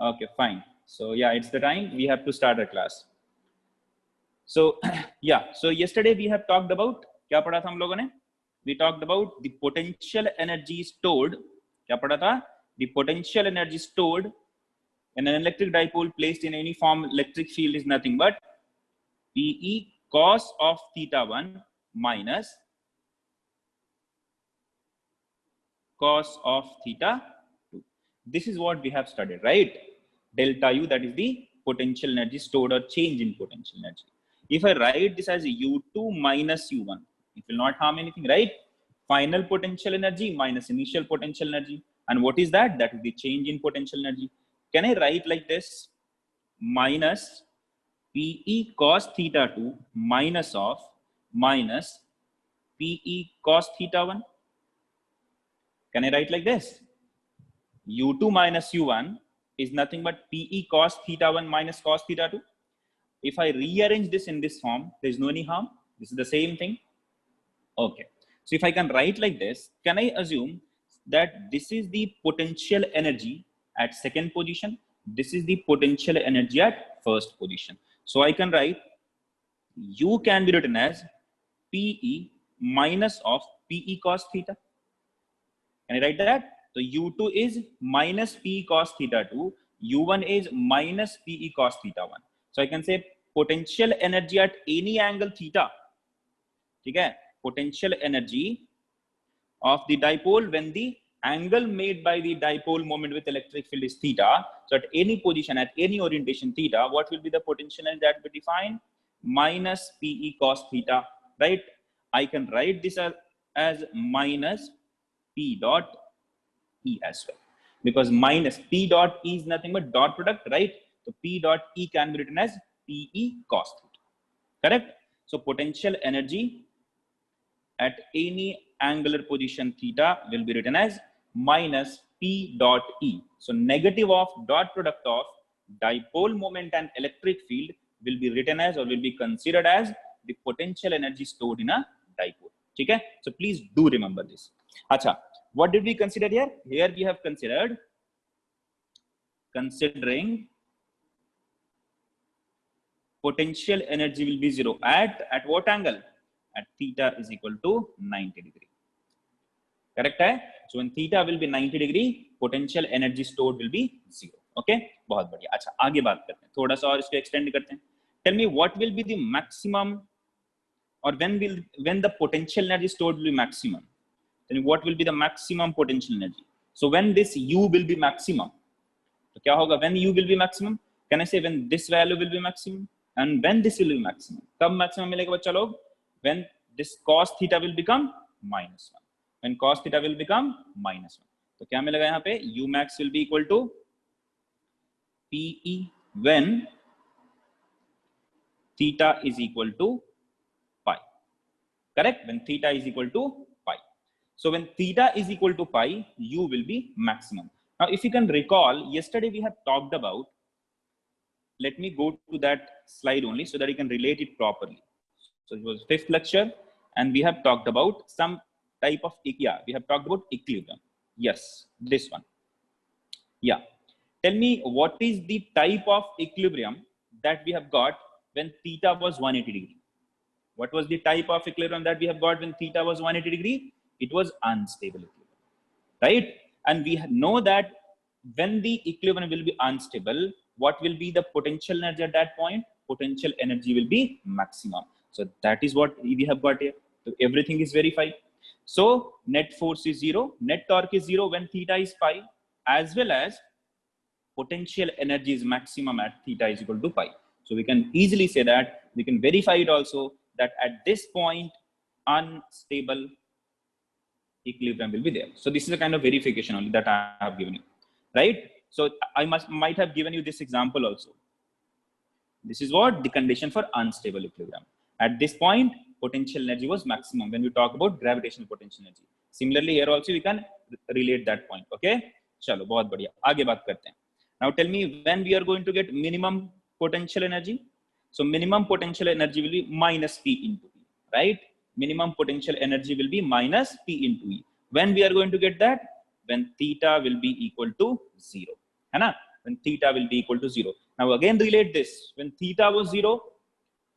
Okay, fine. So yeah, it's the time we have to start our class. So yeah, so yesterday we have talked about, क्या पढ़ा था हम लोगों ने? We talked about the potential energy stored. क्या पढ़ा था? The potential energy stored in an electric dipole placed in any form electric field is nothing but PE cos of theta 1 minus cos of theta 2. This is what we have studied, right? Delta U, that is the potential energy stored or change in potential energy. If I write this as U2 minus U1, it will not harm anything, right? Final potential energy minus initial potential energy. And what is that? That is the change in potential energy. Can I write like this? Minus PE cos theta 2 minus of minus PE cos theta 1. Can I write like this? U2 minus U1 is nothing but PE cos theta 1 minus cos theta 2. If I rearrange this in this form, there is no any harm. This is the same thing. Okay. So if I can write like this, can I assume that this is the potential energy at second position? This is the potential energy at first position. So I can write U can be written as PE minus of PE cos theta. Can I write that? So U2 is minus PE cos theta 2. U1 is minus PE cos theta 1. So I can say potential energy at any angle theta. Okay? Potential energy of the dipole when the angle made by the dipole moment with electric field is theta. So at any position, at any orientation theta, what will be the potential energy that will be defined? Minus PE cos theta, right? I can write this as minus P dot E as well, because minus P dot E is nothing but dot product, right? So P dot E can be written as PE cos theta, correct? So potential energy at any angular position theta will be written as minus P dot E. So negative of dot product of dipole moment and electric field will be written as, or will be considered as, the potential energy stored in a dipole. Okay? So please do remember this. Acha, what did we consider here? Here we have considering potential energy will be 0 at what angle? At theta is equal to 90 degree. Correct hai? So when theta will be 90 degree, potential energy stored will be 0. Okay? बहुत बढ़िया. अच्छा, आगे बात करते हैं. थोड़ा सा और इसको extend करते हैं. Tell me what will be the maximum, or when the potential energy stored will be maximum? Then what will be the maximum potential energy? So when this U will be maximum, तो क्या होगा? When U will be maximum, can I say when this value will be maximum and when this will be maximum? कब maximum मिलेगा बच्चा लोग? When this cos theta will become minus 1. When cos theta will become minus 1. तो क्या मिलेगा यहाँ पे? U max will be equal to PE when theta is equal to pi. Correct? When theta is equal to pi. So when theta is equal to pi, U will be maximum. Now, if you can recall, yesterday we have talked about, let me go to that slide only so that you can relate it properly. So it was 5th lecture and we have talked about some type of, yeah, we have talked about equilibrium. Yes, this one. Yeah. Tell me what is the type of equilibrium that we have got when theta was 180 degree? What was the type of equilibrium that we have got when theta was 180 degree? It was unstable equilibrium, right? And we know that when the equilibrium will be unstable, what will be the potential energy at that point? Potential energy will be maximum. So that is what we have got here. So everything is verified. So net force is 0, net torque is 0 when theta is pi, as well as potential energy is maximum at theta is equal to pi. So we can easily say that, we can verify it also, that at this point unstable equilibrium will be there. So this is a kind of verification only that I have given you, right? So I might have given you this example also. This is what the condition for unstable equilibrium. At this point, potential energy was maximum when we talk about gravitational potential energy. Similarly, here also we can relate that point. Okay? चलो बहुत बढ़िया. आगे बात करते हैं. Now tell me when we are going to get minimum potential energy. So minimum potential energy will be minus P into E, right? Minimum potential energy will be minus P into E. When we are going to get that? When theta will be equal to 0. है ना? when theta will be equal to 0. Now again relate this. When theta was 0,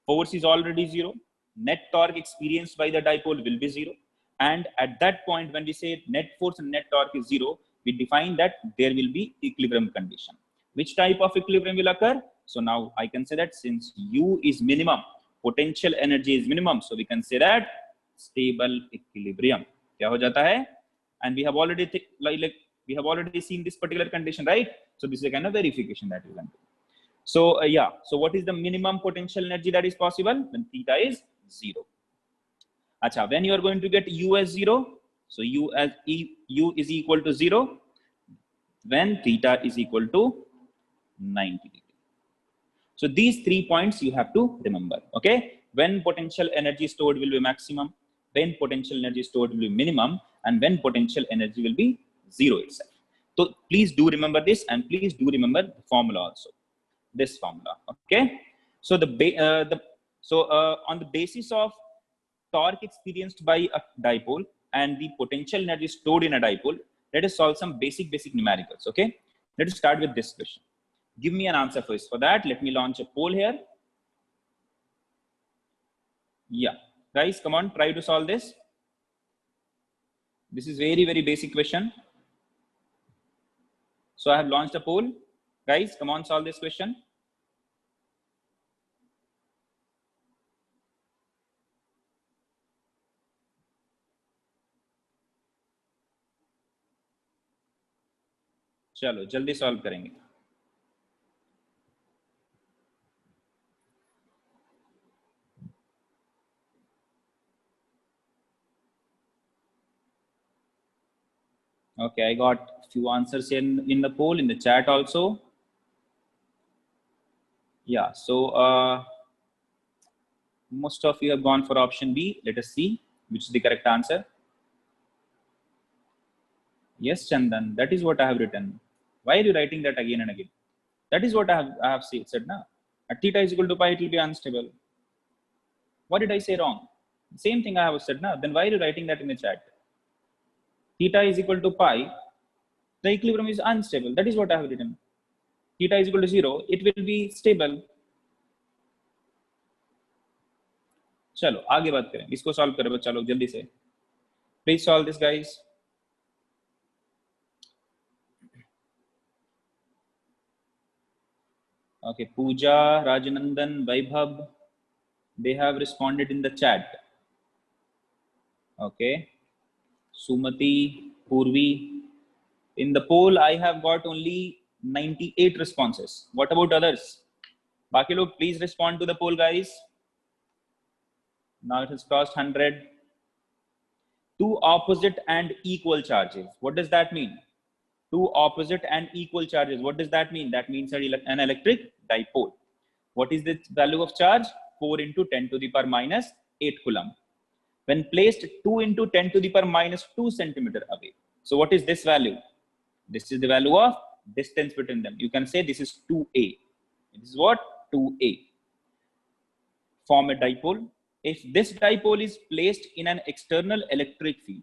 force is already 0. Net torque experienced by the dipole will be 0. And at that point, when we say net force and net torque is 0, we define that there will be equilibrium condition. Which type of equilibrium will occur? So now I can say that since U is minimum, potential energy is minimum, so we can say that stable equilibrium. क्या हो जाता है? And we have already we have already seen this particular condition, right? So this is a kind of verification that we can do. So yeah, so what is the minimum potential energy that is possible when theta is 0? Acha, when you are going to get U as 0, so U is equal to 0 when theta is equal to 90 degree. So these 3 points you have to remember, okay? When potential energy stored will be maximum, when potential energy stored will be minimum, and when potential energy will be 0 itself. So please do remember this, and please do remember the formula also. This formula, okay? So on the basis of torque experienced by a dipole and the potential energy stored in a dipole, let us solve some basic numericals, okay? Let us start with this question. Give me an answer first. For that, let me launch a poll here. Yeah, guys, come on, try to solve this. This is very basic question. So I have launched a poll. Guys, come on, solve this question. चलो जल्दी solve करेंगे. Okay, I got a few answers in the poll, in the chat also. Yeah, so most of you have gone for option B. Let us see which is the correct answer. Yes, Chandan, that is what I have written. Why are you writing that again and again? That is what I have said now. At theta is equal to pi, it will be unstable. What did I say wrong? Same thing I have said now. Then why are you writing that in the chat? Theta is equal to pi, the equilibrium is unstable. That is what I have written. Theta is equal to 0, it will be stable. चलो आगे बात करें. इसको solve करें बच्चा लोग जल्दी से. Please solve this, guys. Okay, Pooja, Rajanandan, Vaibhav, they have responded in the chat. Okay, Sumati, Purvi. In the poll, I have got only 98 responses. What about others? Baki log, please respond to the poll, guys. Now it has crossed 100. Two opposite and equal charges. What does that mean? Two opposite and equal charges. What does that mean? That means an electric dipole. What is the value of charge? 4 into 10 to the power minus 8 coulomb. When placed 2 into 10 to the power minus 2 centimeter away. So what is this value? This is the value of distance between them. You can say this is 2a. This is what? 2a. Form a dipole. If this dipole is placed in an external electric field,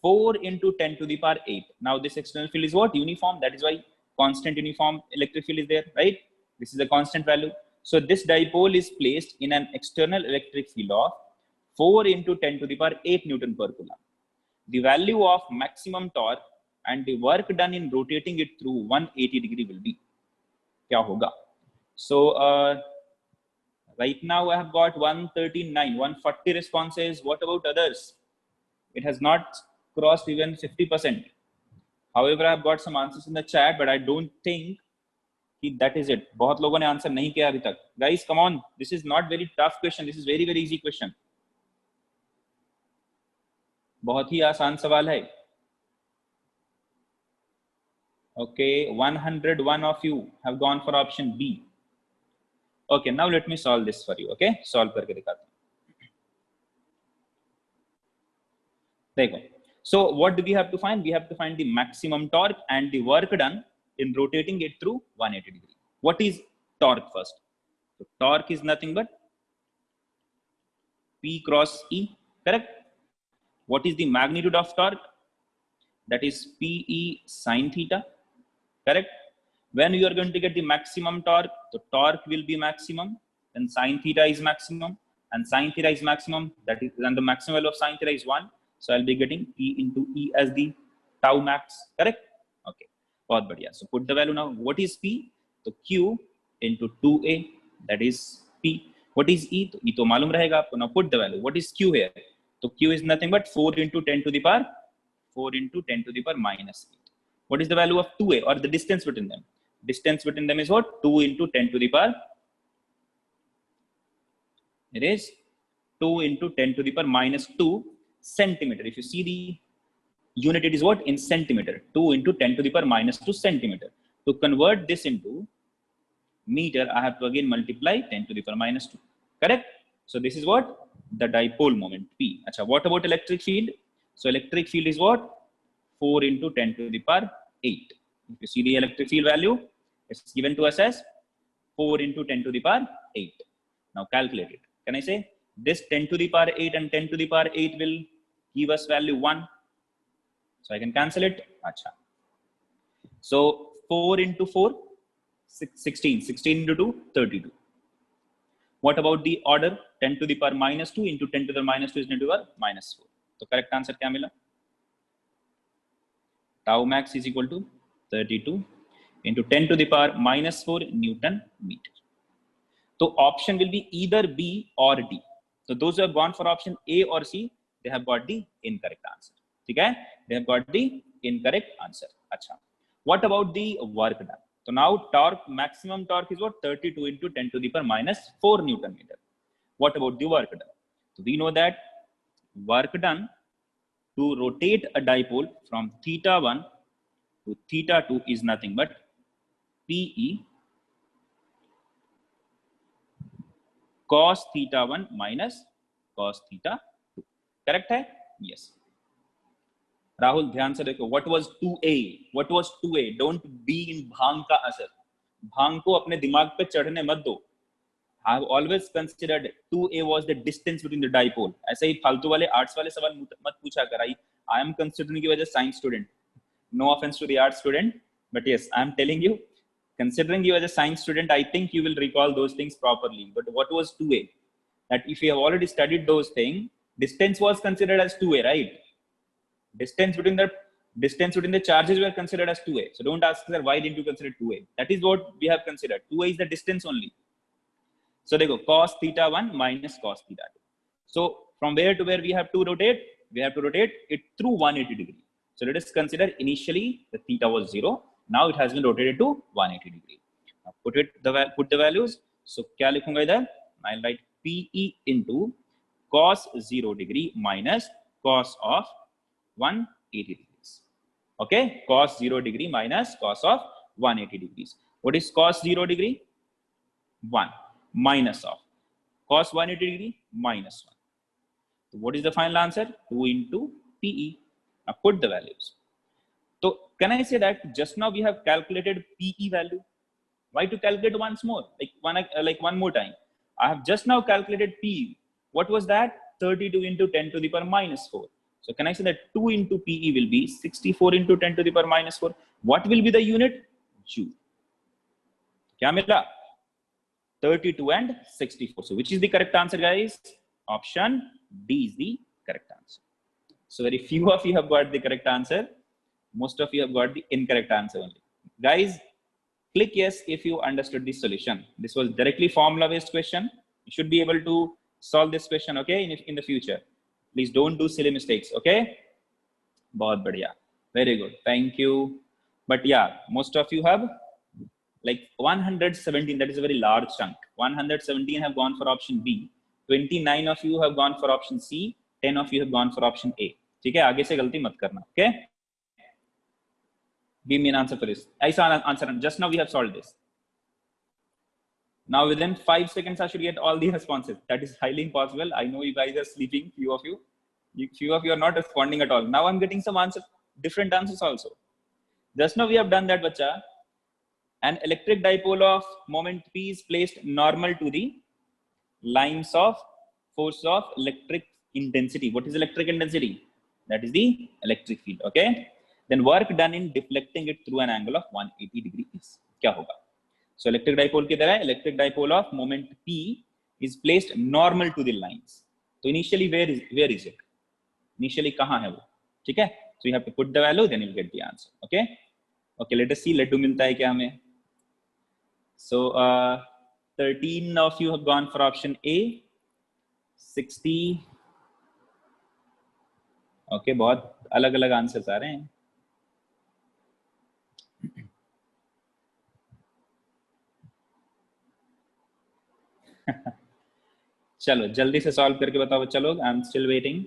4 into 10 to the power 8. Now this external field is what? Uniform. That is why constant uniform electric field is there, right? This is a constant value. So this dipole is placed in an external electric field of 4 into 10 to the power 8 Newton per coulomb. The value of maximum torque and the work done in rotating it through 180 degree will be kya hoga? So right now I have got 139, 140 responses. What about others? It has not crossed even 50%. However, I have got some answers in the chat, but I don't think that is it. बहुत लोगों ने answer नहीं किया अभी तक. Guys, come on. This is not very tough question. This is very easy question. बहुत ही आसान सवाल है. Okay, 101 of you have gone for option B. Okay, now let me solve this for you. Okay, solve करके दिखाता हूँ. देखो. So what do we have to find? We have to find the maximum torque and the work done in rotating it through 180 degree. What is torque first? So torque is nothing but P cross E, correct? What is the magnitude of torque? That is PE sin theta, correct? When you are going to get the maximum torque, the torque will be maximum, then sine theta is maximum, and sine theta is maximum, that is, and the maximum value of sine theta is 1. So I'll be getting P into E as the tau max, correct? Okay, बहुत बढ़िया. So put the value now. What is P? So Q into 2A, that is P. What is E? तो E तो मालूम रहेगा आपको. Now put the value. What is Q here? So Q is nothing but 4 into 10 to the power 4 into 10 to the power minus 8. What is the value of 2A, or the distance between them? Distance between them is what? 2 into 10 to the power. It is 2 into 10 to the power minus 2 centimeter. If you see the unit, it is what? In centimeter. 2 into 10 to the power minus 2 centimeter. To convert this into meter, I have to again multiply 10 to the power minus 2. Correct? So this is what? The dipole moment P. Achha, what about electric field? So electric field is what? 4 into 10 to the power 8. If you see the electric field value, it's given to us as 4 into 10 to the power 8. Now calculate it. Can I say this 10 to the power 8 and 10 to the power 8 will give us value 1. So I can cancel it. Achha. So 4 into 4, 16. 16 into 2, 32. What about the order? 10 to the power minus 2 into 10 to the minus 2 is 10 to the power minus 4. So correct answer क्या मिला? Tau max is equal to 32 into 10 to the power minus 4 Newton meter. So option will be either B or D. So those who have gone for option A or C, they have got the incorrect answer. Okay? They have got the incorrect answer. Achha. What about the work done? So now torque, maximum torque is what? 32 into 10 to the power minus 4 Newton meter. What about the work done? So we know that work done to rotate a dipole from theta 1 to theta 2 is nothing but PE cos theta 1 minus cos theta 2. Correct है? Yes. Rahul ध्यान से देखो. What was 2A? What was 2A? Don't be in भांग का असर. भांग को अपने दिमाग पे चढ़ने मत दो. I have always considered 2A was the distance between the dipole. ऐसे ही फालतू वाले आर्ट्स वाले सवाल मत पूछा कर. I am considering you as a science student. No offense to the art student, but yes, I am telling you, considering you as a science student, I think you will recall those things properly. But what was 2A? That if you have already studied those things, distance was considered as 2A, right? Distance between the charges were considered as 2A. So don't ask sir, why didn't you consider 2A? That is what we have considered. 2A is the distance only. So they go cos theta 1 minus cos theta 2. So from where to where we have to rotate? We have to rotate it through 180 degree. So let us consider initially the theta was 0. Now it has been rotated to 180 degree. Now put the values. So क्या लिखूंगा इधर? I'll write PE into cos 0 degree minus cos of 180 degrees. Okay, cos 0 degree minus cos of 180 degrees. What is cos 0 degree? 1 minus of cos 180 degree minus 1. So what is the final answer? 2 into PE. Now put the values. So can I say that just now we have calculated PE value? Why to calculate once more? Like one more time. I have just now calculated PE. What was that? 32 into 10 to the power minus 4. So can I say that 2 into PE will be 64 into 10 to the power minus 4? What will be the unit? Joule. क्या मिला? 32 and 64. So which is the correct answer, guys? Option D is the correct answer. So very few of you have got the correct answer. Most of you have got the incorrect answer only. Guys, click yes if you understood this solution. This was directly formula based question. You should be able to solve this question, okay, in the future. Please don't do silly mistakes, okay? बहुत बढ़िया. Very good. Thank you. But yeah, most of you have like 117. That is a very large chunk. 117 have gone for option B. 29 of you have gone for option C. 10 of you have gone for option A. ठीक है, आगे से गलती मत करना. Okay? Give me an answer for this. ऐसा answer. Just now we have solved this. Now within 5 seconds I should get all the responses. That is highly impossible. I know you guys are sleeping. Few of you are not responding at all. Now I'm getting some answers, different answers also. Just now we have done that, bacha. An electric dipole of moment P is placed normal to the lines of force of electric intensity. What is electric intensity? That is the electric field. Okay. Then work done in deflecting it through an angle of 180 degrees. क्या होगा? So electric dipole की तरह electric dipole of moment P is placed normal to the lines. तो initially where is it? Initially कहाँ है वो? ठीक है? So you have to put the value, then you'll get the answer. Okay? Okay, let us see Laddu मिलता है क्या हमें? So 13 of you have gone for option A. 60. Okay, बहुत अलग अलग आंसर्स आ रहे हैं. चलो जल्दी से सॉल्व करके बताओ बच्चा लोग. I am still waiting.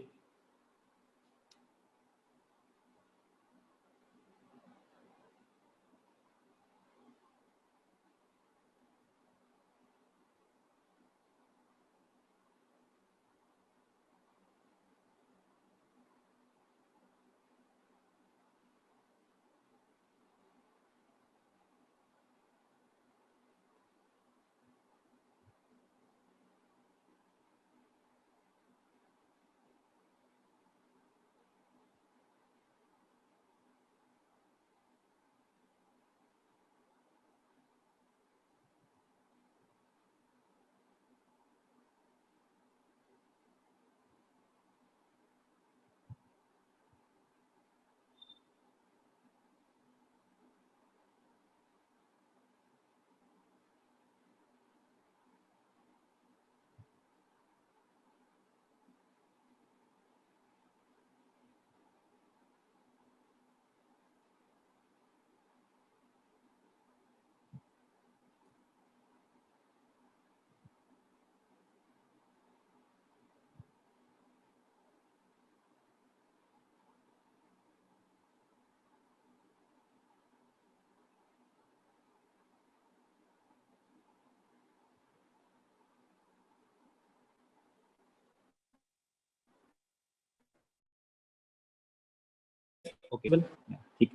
Okay ठीक.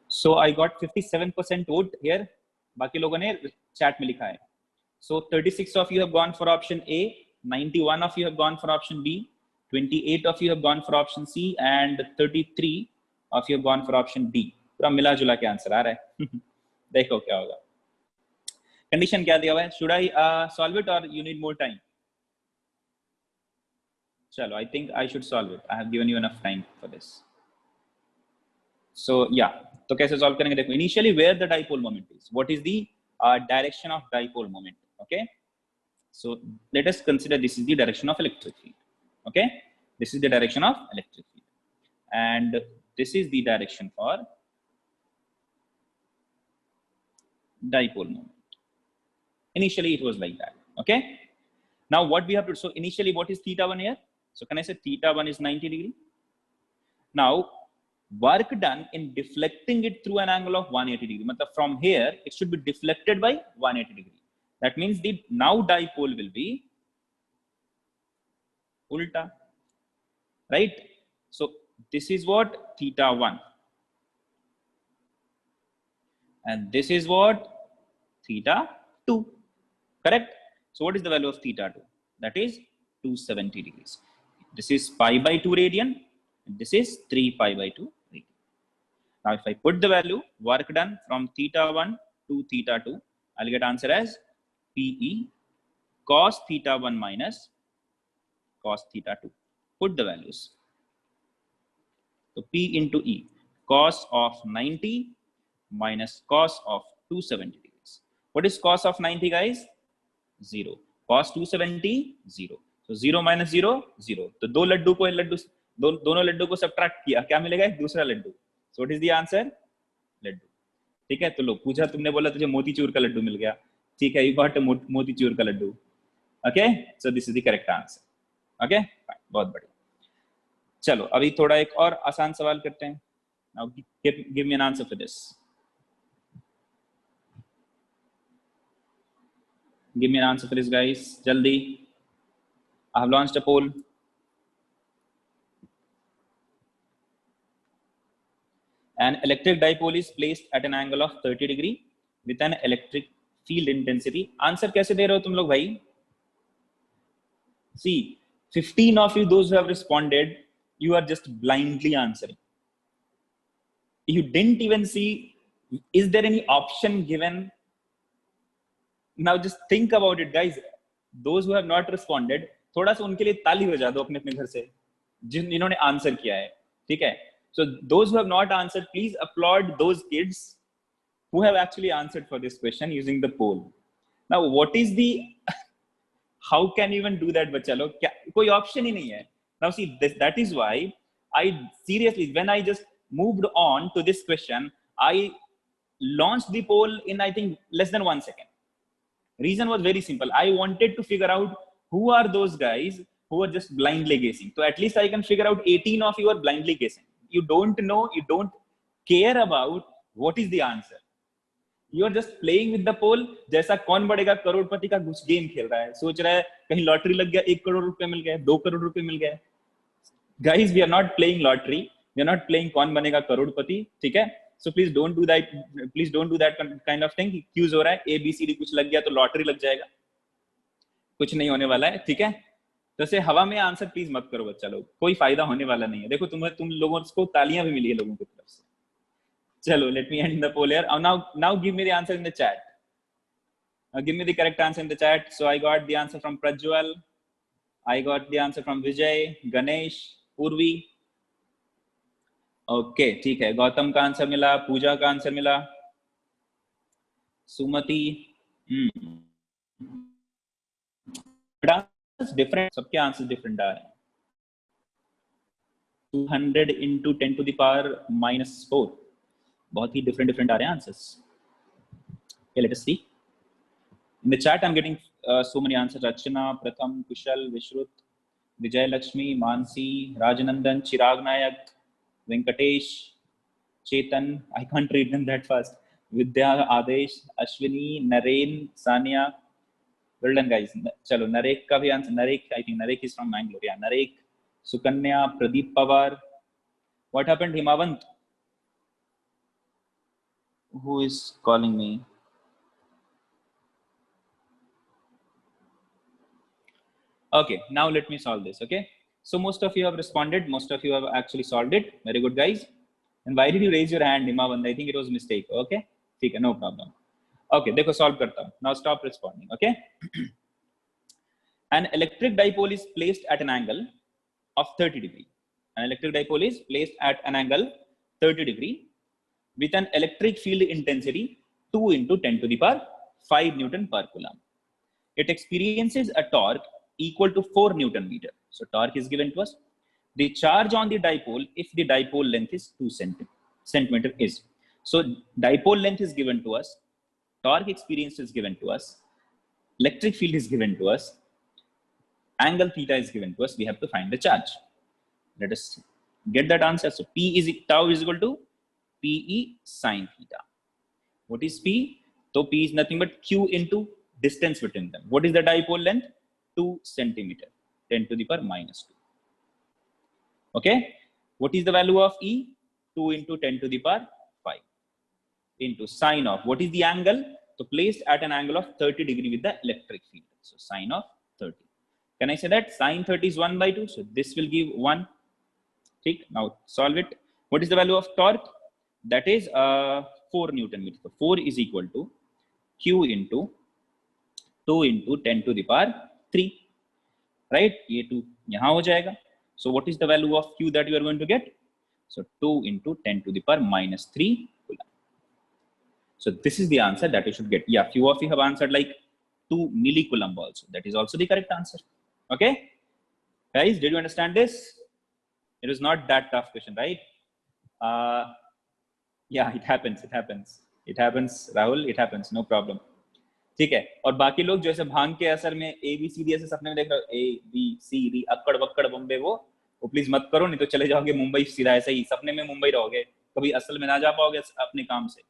So I got 57% vote here. बाकी लोगों ने चैट में लिखा है. So 36 of you have gone for option A, 91 of you have gone for option B, 28 of you have gone for option C, and 33 of you have gone for option D. पूरा मिला जुला के answer आ रहा है. देखो क्या होगा. Condition क्या दिया हुआ है? Should I solve it or you need more time? चलो, I think I should solve it. I have given you enough time for this. So yeah, तो कैसे solve करेंगे? देखो, initially where the dipole moment is, what is the direction of dipole moment? Okay, so let us consider this is the direction of electric field. Okay, this is the direction of electric field, and this is the direction for dipole moment. Initially it was like that. Okay, now what we have to, so initially what is theta 1 here? So can I say theta 1 is 90 degree? Now work done in deflecting it through an angle of 180 degree. Matlab from here it should be deflected by 180 degree. That means the now dipole will be ulta, right? So this is what theta 1, and this is what theta 2, correct? So what is the value of theta 2? That is 270 degrees. This is pi by 2 radian, and this is 3 pi by 2 radian. Now if I put the value, work done from theta 1 to theta 2, I'll get answer as PE cos theta 1 minus cos theta 2. Put the values. So P into E, cos of 90 minus cos of 270 degrees. What is cos of 90, guys? 0. Cos 270, 0. So 0 minus 0, 0. तो दो लड्डू को दोनों लड्डू को subtract किया, क्या मिलेगा? एक दूसरा Laddu. So what is the answer? Laddu. ठीक है, तो लो, पूछा तुमने, बोला तुझे मोतीचूर का लड्डू मिल गया. ठीक है, you got मोतीचूर का Laddu. Okay, so this is the correct answer. Okay, fine, बहुत बढ़िया. चलो अभी थोड़ा एक और आसान सवाल करते हैं. Now give me an answer for this. Give me an answer for this, guys. Jaldi. I have launched a poll. An electric dipole is placed at an angle of 30 degree with an electric field intensity. Answer कैसे दे रहे हो तुम लोग भाई? See, 15 of you, those who have responded, you are just blindly answering. You didn't even see, is there any option given? Now just think about it, guys. Those who have not responded, थोड़ा सा उनके लिए ताली बजा दो अपने अपने घर से, जिन्होंने आंसर किया है, ठीक है? So those who have not answered, please applaud those kids who have actually answered for this question using the poll. Now what is the how can you even do that, बच्चा लोग? क्या कोई option ही नहीं है? Now see, that is why I seriously, when I just moved on to this question, I launched the poll in, I think, less than 1 second. Reason was very simple. I wanted to figure out who are those guys who are just blindly guessing. So at least I can figure out 18 of you are blindly guessing. You don't know, you don't care about what is the answer. You are just playing with the poll. जैसा कौन बढ़ेगा करोड़पति का कुछ game खेल रहा है, सोच रहा है कहीं लॉटरी लग गया, 1 करोड़ रुपए मिल गए, 2 करोड़ रुपए मिल गए. Guys, we are not playing lottery. We are not playing कौन बनेगा करोड़पति, ठीक है? So please don't do that. Please don't do that kind of thing. क्यूज हो रहा है, ABCD कुछ लग गया तो लॉटरी लग जाएगा, कुछ नहीं होने वाला है, ठीक है? तो ऐसे हवा में आंसर प्लीज मत करो बच्चा लोग, कोई फायदा होने वाला नहीं है. देखो तुम लोगों को तालियां भी मिली है लोगों की तरफ से. चलो, let me end the poll here. Now give me the answer in the chat. Give me the correct answer in the chat. So I got the answer from Prajwal. I got the answer from Vijay, Ganesh, Purvi. Okay, ठीक है. गौतम का answer मिला, पूजा का answer मिला, सुमति. Different, सबके answer different आ रहे हैं. 200 into 10 to the power minus 4. बहुत ही डिफरेंट आ रहे हैं answers. Okay, let us see. In the chat I'm getting so many answers. Rachana, Pratham, Kushal, Vishrut, Vijay Lakshmi, Mansi, Rajanandan, Chirag Nayak, Venkatesh, Chetan, I can't read them that fast. Vidya, Adesh, Ashwini, Naren, Sania. Well done, guys. Chalo, Narek ka bhi answer. Narek, I think Narek is from Mangalore. Yeah, Narek, Sukanya, Pradeep Pawar. What happened, Himavant? Who is calling me? Okay, now let me solve this. Okay, so most of you have responded. Most of you have actually solved it. Very good, guys. And why did you raise your hand, Himavant? I think it was a mistake. Okay, ठीक है, no problem. Okay, देखो solve करता हूँ. Now stop responding. Okay. An electric dipole is placed at an angle of 30 degree. An electric dipole is placed at an angle 30 degree with an electric field intensity 2 into 10 to the power 5 Newton per coulomb. It experiences a torque equal to 4 Newton meter. So torque is given to us. The charge on the dipole, if the dipole length is 2 centimeter is. So dipole length is given to us. Torque experience is given to us. Electric field is given to us. Angle theta is given to us. We have to find the charge. Let us get that answer. So tau is equal to PE sine theta. What is P? So P is nothing but Q into distance between them. What is the dipole length? 2 centimeter, 10 to the power minus 2. Okay. What is the value of E? 2 into 10 to the power 5 into sine of, what is the angle? So placed at an angle of 30 degree with the electric field. So sine of 30. Can I say that sine 30 is 1 by 2? So this will give 1. Okay. Now solve it. What is the value of torque? That is 4 Newton meter. So 4 is equal to Q into 2 into 10 to the power 3. Right? ये 2 यहाँ हो जाएगा. So what is the value of Q that you are going to get? So 2 into 10 to the power minus 3 coulomb. So this is the answer that you should get. Yeah, few of you have answered like 2 millicoulomb also. That is also the correct answer. Okay, guys, did you understand this? It is not that tough question, right? Yeah, it happens. It happens. It happens, Rahul. It happens. No problem. ठीक है. और बाकी लोग जैसे भांग के असर में ABCD ऐसे सपने में देख रहे हो, ABCD अक्कड़ बक्कड़ बम्बे, वो प्लीज मत करो, नहीं तो चले जाओगे मुंबई सीधा. ऐसे ही सपने में मुंबई रहोगे, कभी असल में ना जा पाओगे अपने काम से.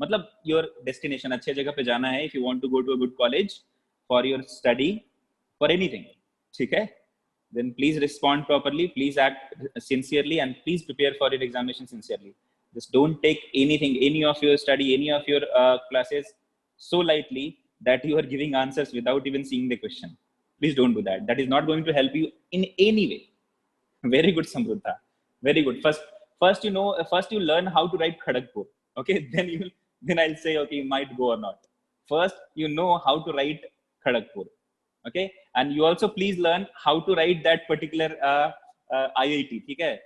मतलब योर डेस्टिनेशन अच्छे जगह पे जाना है. If you want to go to a good college for your study for anything, ठीक है, then please respond properly, please act sincerely, and please prepare for your examination sincerely. Just don't take anything, any of your study, any of your classes so lightly that you are giving answers without even seeing the question. Please don't do that. That is not going to help you in any way. Very good, Samruddha. Very good. First, first you learn how to write Kharagpur. Okay, then I'll say, okay, you might go or not. First, you know how to write Kharagpur. Okay, and you also please learn how to write that particular IIT. Okay,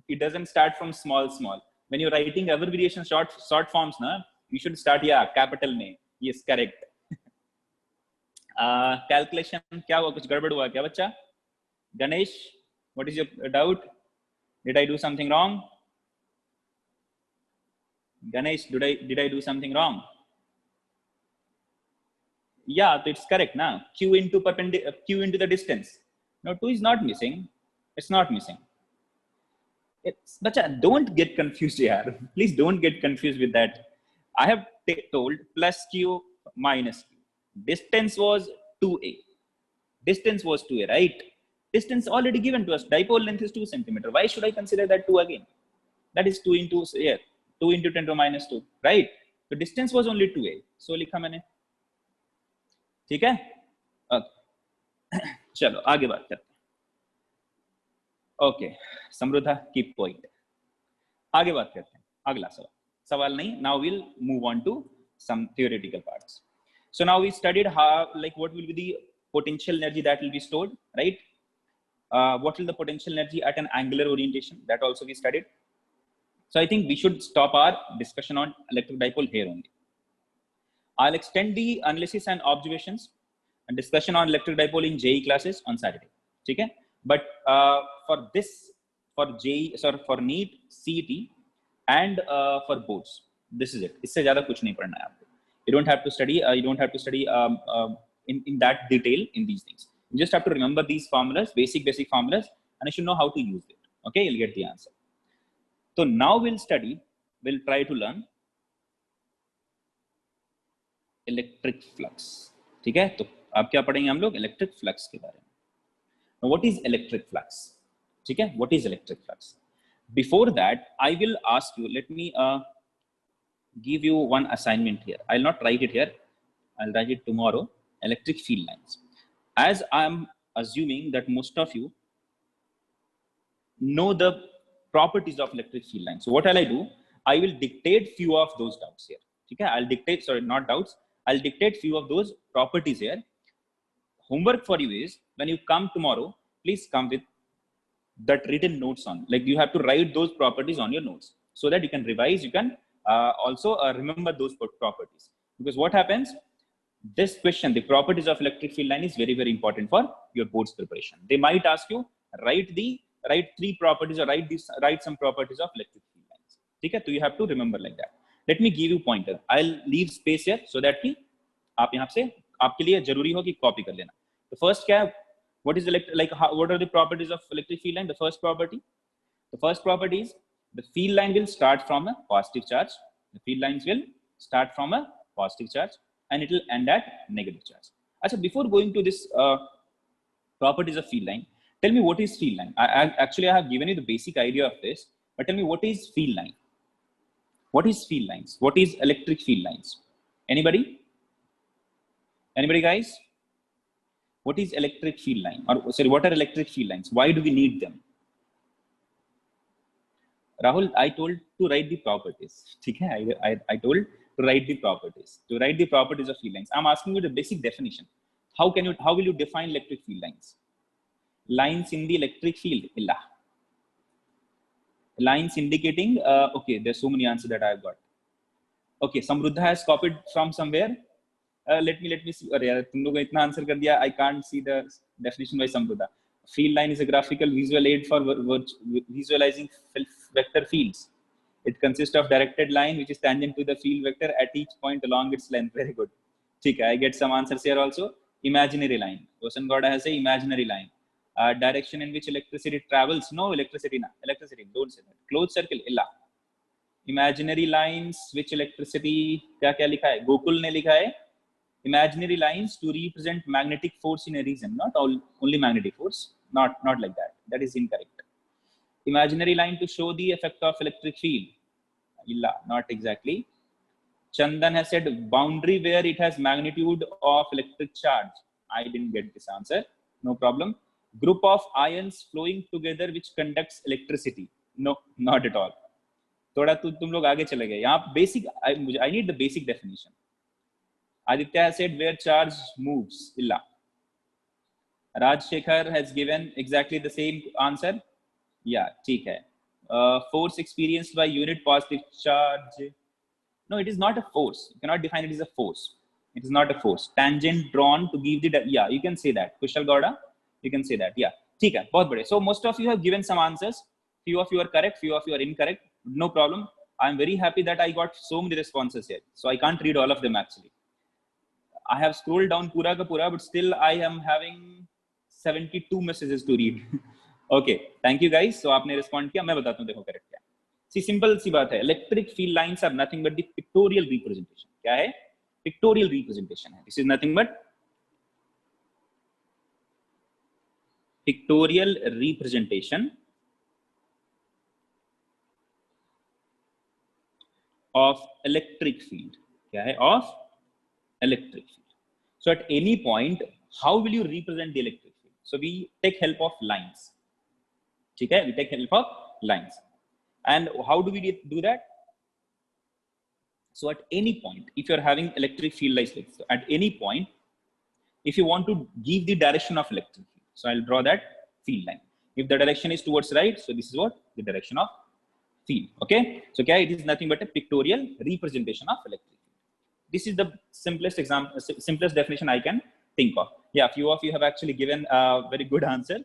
it doesn't start from small. When you're writing abbreviation short forms, na, you should start capital name. Yes, correct. Calculation क्या हुआ, कुछ गड़बड़ हुआ क्या बच्चा? Ganesh, what is your doubt? Did I do something wrong? Ganesh, did I do something wrong? Yeah, it's correct now. Q into the distance. No, 2 is not missing. It's not missing. But don't get confused here. Please don't get confused with that. I have told plus Q minus Q. Distance was 2a. Distance was 2a, right? Distance already given to us. Dipole length is 2 centimeter. Why should I consider that 2 again? That is 2 into 10 to minus 2, right? So distance was only 2a. So लिखा मैंने. ठीक है? चलो आगे बात करते हैं. Okay, समृद्धा keep point. आगे बात करते हैं. अगला सवाल नहीं. Now we'll move on to some theoretical parts. So now we studied how, like, what will be the potential energy that will be stored, right? What will the potential energy at an angular orientation? That also we studied. So I think we should stop our discussion on electric dipole here only. I'll extend the analysis and observations and discussion on electric dipole in JEE classes on Saturday. Okay? But for this, for JEE, sorry, for NEET, CET, and for boards, this is it. इससे ज़्यादा कुछ नहीं पढ़ना है आपको. You don't have to study. You don't have to study in that detail in these things. You just have to remember these formulas, basic formulas, and you should know how to use it. Okay, you'll get the answer. So now we'll try to learn electric flux. ठीक है? तो अब क्या पढ़ेंगे हम लोग? Electric flux के बारे में. Now, what is electric flux? ठीक है? What is electric flux? Before that, I will ask you. Let me give you one assignment here. I'll not write it here. I'll write it tomorrow. Electric field lines. As I'm assuming that most of you know the properties of electric field lines. So what will I do? I will dictate few of those doubts here. Okay? I'll dictate, sorry, not doubts. I'll dictate few of those properties here. Homework for you is, when you come tomorrow, please come with that written notes on. Like, you have to write those properties on your notes so that you can revise. You can also remember those properties. Because what happens? This question, the properties of electric field line, is very, very important for your board's preparation. They might ask you, write 3 properties or write some properties of electric field lines. Okay? So you have to remember like that. Let me give you pointer. I'll leave space here so that कि आप यहाँ से आपके लिए जरूरी हो कि copy कर लेना. The first क्या है? What is what are the properties of electric field line? The first property is the field line will start from a positive charge. The field lines will start from a positive charge and it will end at negative charge. So before going to this properties of field line, tell me what is field line. I have given you the basic idea of this, but tell me what is field line. What is field lines? What is electric field lines? Anybody? Anybody, guys? What is electric field line? Or sorry, what are electric field lines? Why do we need them? Rahul, I told to write the properties. Okay? I told to write the properties. To write the properties of field lines. I'm asking you the basic definition. How will you define electric field lines? Lines in the electric field. Illa. Lines indicating, okay, there's so many answers that I've got. Okay, Samruddha has copied from somewhere. Let me see. तुम लोगों ने इतना answer कर दिया. I can't see the definition by Samruddha. Field line is a graphical visual aid for visualizing vector fields. It consists of directed line which is tangent to the field vector at each point along its length. Very good. Okay, I get some answers here also. Imaginary line. Ocean God has a imaginary line. Direction in which electricity travels. No, electricity. Don't say that. Closed circle. Illa. Imaginary lines which electricity. क्या लिखा है? गोकुल ने लिखा है. Imaginary lines to represent magnetic force in a region. Not only magnetic force. Not like that. That is incorrect. Imaginary line to show the effect of electric field. Illa. Not exactly. Chandan has said boundary where it has magnitude of electric charge. I didn't get this answer. No problem. Group of ions flowing together which conducts electricity. No, not at all. थोड़ा तुम लोग आगे चले गए यहाँ. Basic, I need the basic definition. Aditya has said where charge moves. Illa. Raj Shekhar has given exactly the same answer. Yeah, ठीक है. Force experienced by unit positive charge. No, it is not a force. You cannot define it as a force. It is not a force. Tangent drawn to give the, yeah, you can say that. Kushal Gowda, you can say that. Yeah, ठीक है, बहुत बढ़िया. So most of you have given some answers. Few of you are correct, few of you are incorrect. No problem. I'm very happy that I got so many responses here. So I can't read all of them actually. I have scrolled down pura ka pura, but still I am having 72 messages to read. Okay, thank you guys. So आपने respond किया, मैं बताता हूँ देखो correct क्या. See, simple सी बात है. Electric field lines are nothing but the pictorial representation. क्या है? Pictorial representation है. This is nothing but pictorial representation of electric field. क्या है? Of electric field. So at any point, how will you represent the electric field? So we take help of lines. ठीक है? We take help of lines. And how do we do that? So at any point, if you're having electric field like this, so at any point, if you want to give the direction of electric field, so I'll draw that field line. If the direction is towards right, so this is what? The direction of field. Okay? So it is nothing but a pictorial representation of electric field. This is the simplest example, simplest definition I can think of. Yeah, few of you have actually given a very good answer.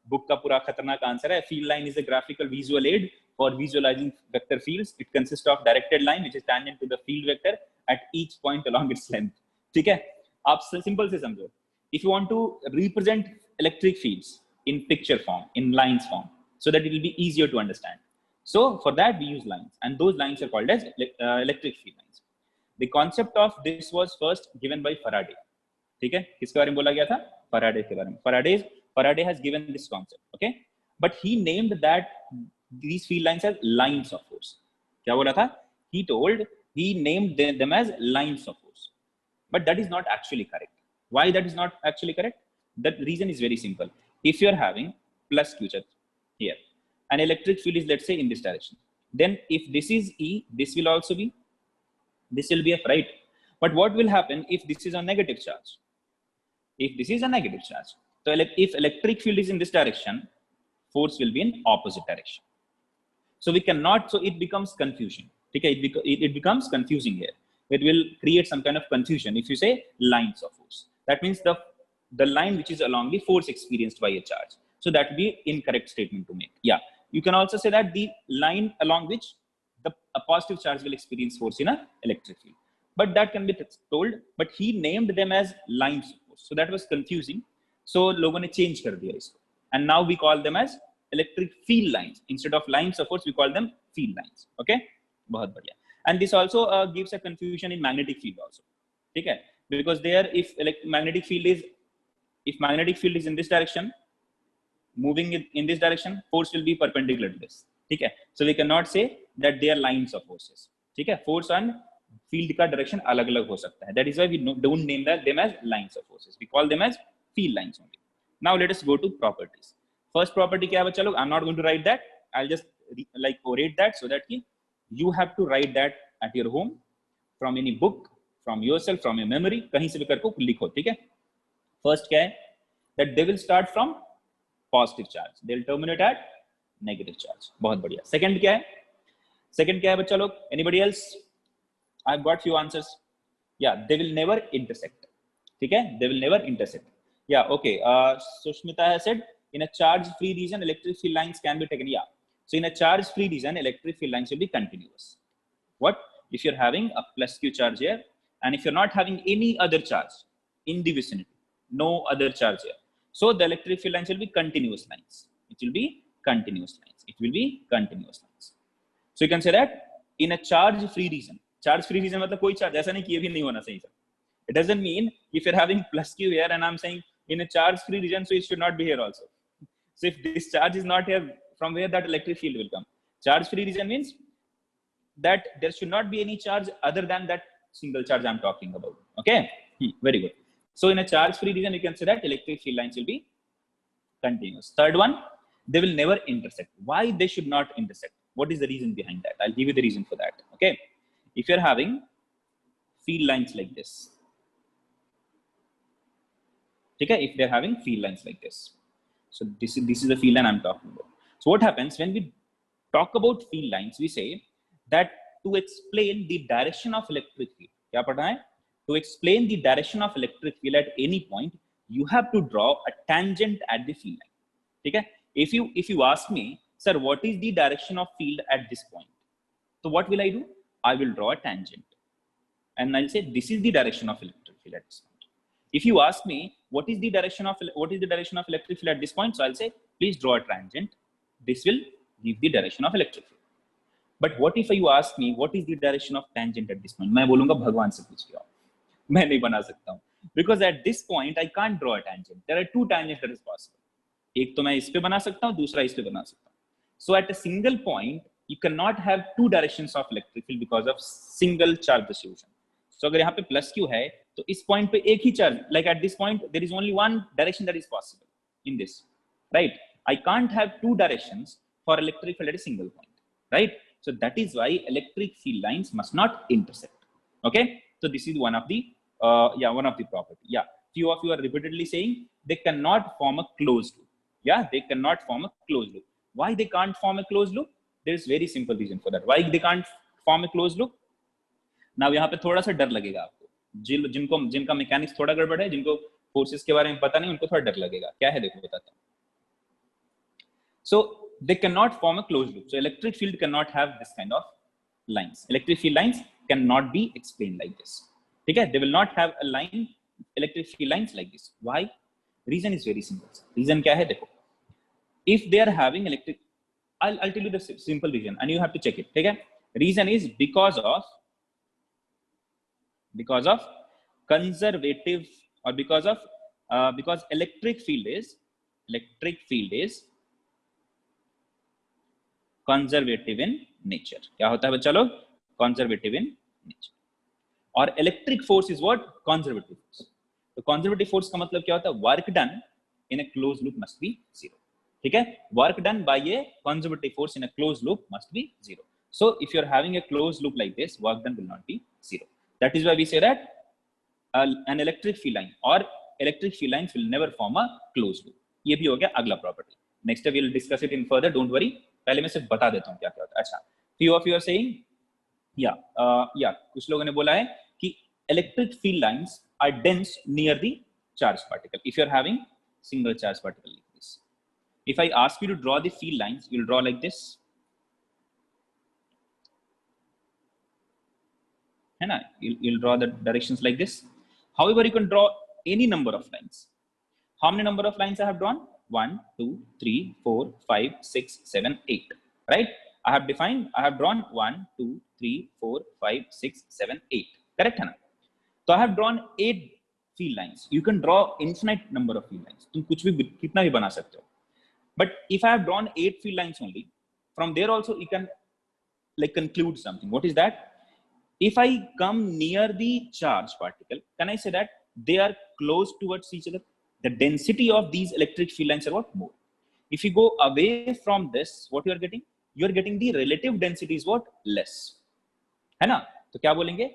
Book का पूरा खतरनाक answer है. Field line is a graphical visual aid for visualizing vector fields. It consists of directed line which is tangent to the field vector at each point along its length. ठीक है? आप simple से समझो. If you want to represent electric fields in picture form, in lines form, so that it will be easier to understand. So for that we use lines, and those lines are called as electric field lines. The concept of this was first given by Faraday. ठीक है? किसके बारे में बोला गया था? Faraday के बारे में. Faraday has given this concept, okay? But he named that these field lines as lines of force. क्या बोला था? He named them as lines of force. But that is not actually correct. Why that is not actually correct? The reason is very simple. If you're having plus Q charge here, an electric field is, let's say, in this direction. Then if this is E, this will also be, this will be F, right? But what will happen if this is a negative charge? If this is a negative charge, so if electric field is in this direction, force will be in opposite direction. So we cannot, so it becomes confusion. Okay, it becomes confusing here. It will create some kind of confusion if you say lines of force. That means the line which is along the force experienced by a charge. So that would be incorrect statement to make. Yeah, you can also say that the line along which a positive charge will experience force in a electric field. But that can be told, but he named them as lines of force. So that was confusing. So लोगों ने change कर दिया इसको. And now we call them as electric field lines. Instead of lines of force, we call them field lines. Okay? बहुत बढ़िया. And this also gives a confusion in magnetic field also. ठीक है? Because there, if magnetic field is in this direction, moving in this direction, force will be perpendicular to this. ठीक है? So we cannot say that they are lines of forces. ठीक है? Force and field का direction अलग-अलग हो सकता है. That is why we don't name them as lines of forces. We call them as field lines only. Now let us go to properties. First property क्या है बच्चा लोग? I'm not going to write that. I'll just orate that so that you have to write that at your home from any book, from yourself, from your memory. कहीं से भी करके लिखो, ठीक है? First क्या है? That they will start from positive charge. They'll terminate at negative charge. बहुत बढ़िया. Second क्या है? Second क्या है बच्चा लोग? Anybody else? I've got few answers. Yeah, they will never intersect. ठीक है? They will never intersect. Yeah, okay. Sushmita has said, in a charge-free region, electric field lines can be taken. Yeah. So in a charge-free region, electric field lines will be continuous. What? If you're having a plus Q charge here, and if you're not having any other charge in the vicinity, no other charge here. So the electric field lines will be continuous lines. It will be continuous lines. It will be continuous lines. So you can say that in a charge-free region. Charge-free region मतलब कोई charge ऐसा नहीं कि ये भी नहीं होना सही sir. It doesn't mean if you're having plus Q here and I'm saying in a charge-free region, so it should not be here also. So if this charge is not here, from where that electric field will come? Charge-free region means that there should not be any charge other than that single charge I'm talking about. Okay, very good. So in a charge-free region, you can say that electric field lines will be continuous. Third one, they will never intersect. Why they should not intersect? What is the reason behind that? I'll give you the reason for that. Okay, if you're having field lines like this, okay, if they're having field lines like this, so this is the field line I'm talking about. So what happens when we talk about field lines? We say that to explain the direction of electric field, क्या पढ़ना है? To explain the direction of electric field at any point, you have to draw a tangent at the field line. ठीक है? If you ask me, sir, what is the direction of field at this point? So what will I do? I will draw a tangent, and I'll say this is the direction of electric field at this point. If you ask me what is the direction of electric field at this point, so I'll say please draw a tangent. This will give the direction of electric field. But what if you ask me what is the direction of tangent at this point? मैं बोलूँगा भगवान से पूछ के आओ, मैं नहीं बना सकता हूँ, because at this point I can't draw a tangent. There are two tangents that is possible. एक तो मैं इस पे बना सकता हूँ, दूसरा इस पे बना सकता हूँ. So at a single point you cannot have two directions of electric field because of single charge distribution. So अगर यहाँ पे plus q है तो इस point पे एक ही charge, like at this point there is only one direction that is possible in this, right? I can't have two directions for electric field at a single point, right? So that is why electric field lines must not intersect. Okay, so this is one of the one of the property. Yeah, few of you are repeatedly saying they cannot form a closed loop. Yeah, they cannot form a closed loop. Why they can't form a closed loop? There is very simple reason for that. Why they can't form a closed loop? Now यहाँ पे थोड़ा सा डर लगेगा आपको, जिनका mechanics थोड़ा गड़बड़ है, जिनको फोर्सेस के बारे में पता नहीं, उनको थोड़ा डर लगेगा. क्या है देखो बताता हूँ. So they cannot form a closed loop. So electric field cannot have this kind of lines. Electric field lines cannot be explained like this. Okay, they will not have a line, electric field lines like this. Why? Reason is very simple. Reason क्या है देखो. If they are having electric, I'll tell you the simple reason, and you have to check it. Okay, reason is because of conservative, or because electric field is conservative in nature. क्या होता है बच्चा लोग? Conservative in nature. और electric force is what? Conservative force. तो conservative force का मतलब क्या होता है? Work done in a closed loop must be zero. ठीक है? Work done by a conservative force in a closed loop must be zero. So if you're having a closed loop like this, work done will not be zero. That is why we say that an electric field line or electric field lines will never form a closed loop. ये भी हो गया अगला property. Next time we'll discuss it in further. Don't worry. पहले मैं सिर्फ बता देता हूँ क्या क्या होता है. अच्छा, few of you are saying, कुछ लोगों ने बोला है कि electric field lines are dense near the charge particle. If you're having single charge particle like this, if I ask you to draw the field lines, you'll draw like this, है ना? You'll draw the directions like this. However, you can draw any number of lines. How many number of lines I have drawn? 1, 2, 3, 4, 5, 6, 7, 8. Right? I have drawn 1, 2, 3, 4, 5, 6, 7, 8. Correct? So I have drawn 8 field lines. You can draw infinite number of field lines. तुम कुछ भी कितना भी बना सकते हो. But if I have drawn 8 field lines only, from there also you can like conclude something. What is that? If I come near the charge particle, can I say that they are close towards each other? The density of these electric field lines are what? More. If you go away from this, what you are getting? You are getting the relative density is what? Less. है ना? तो क्या बोलेंगे?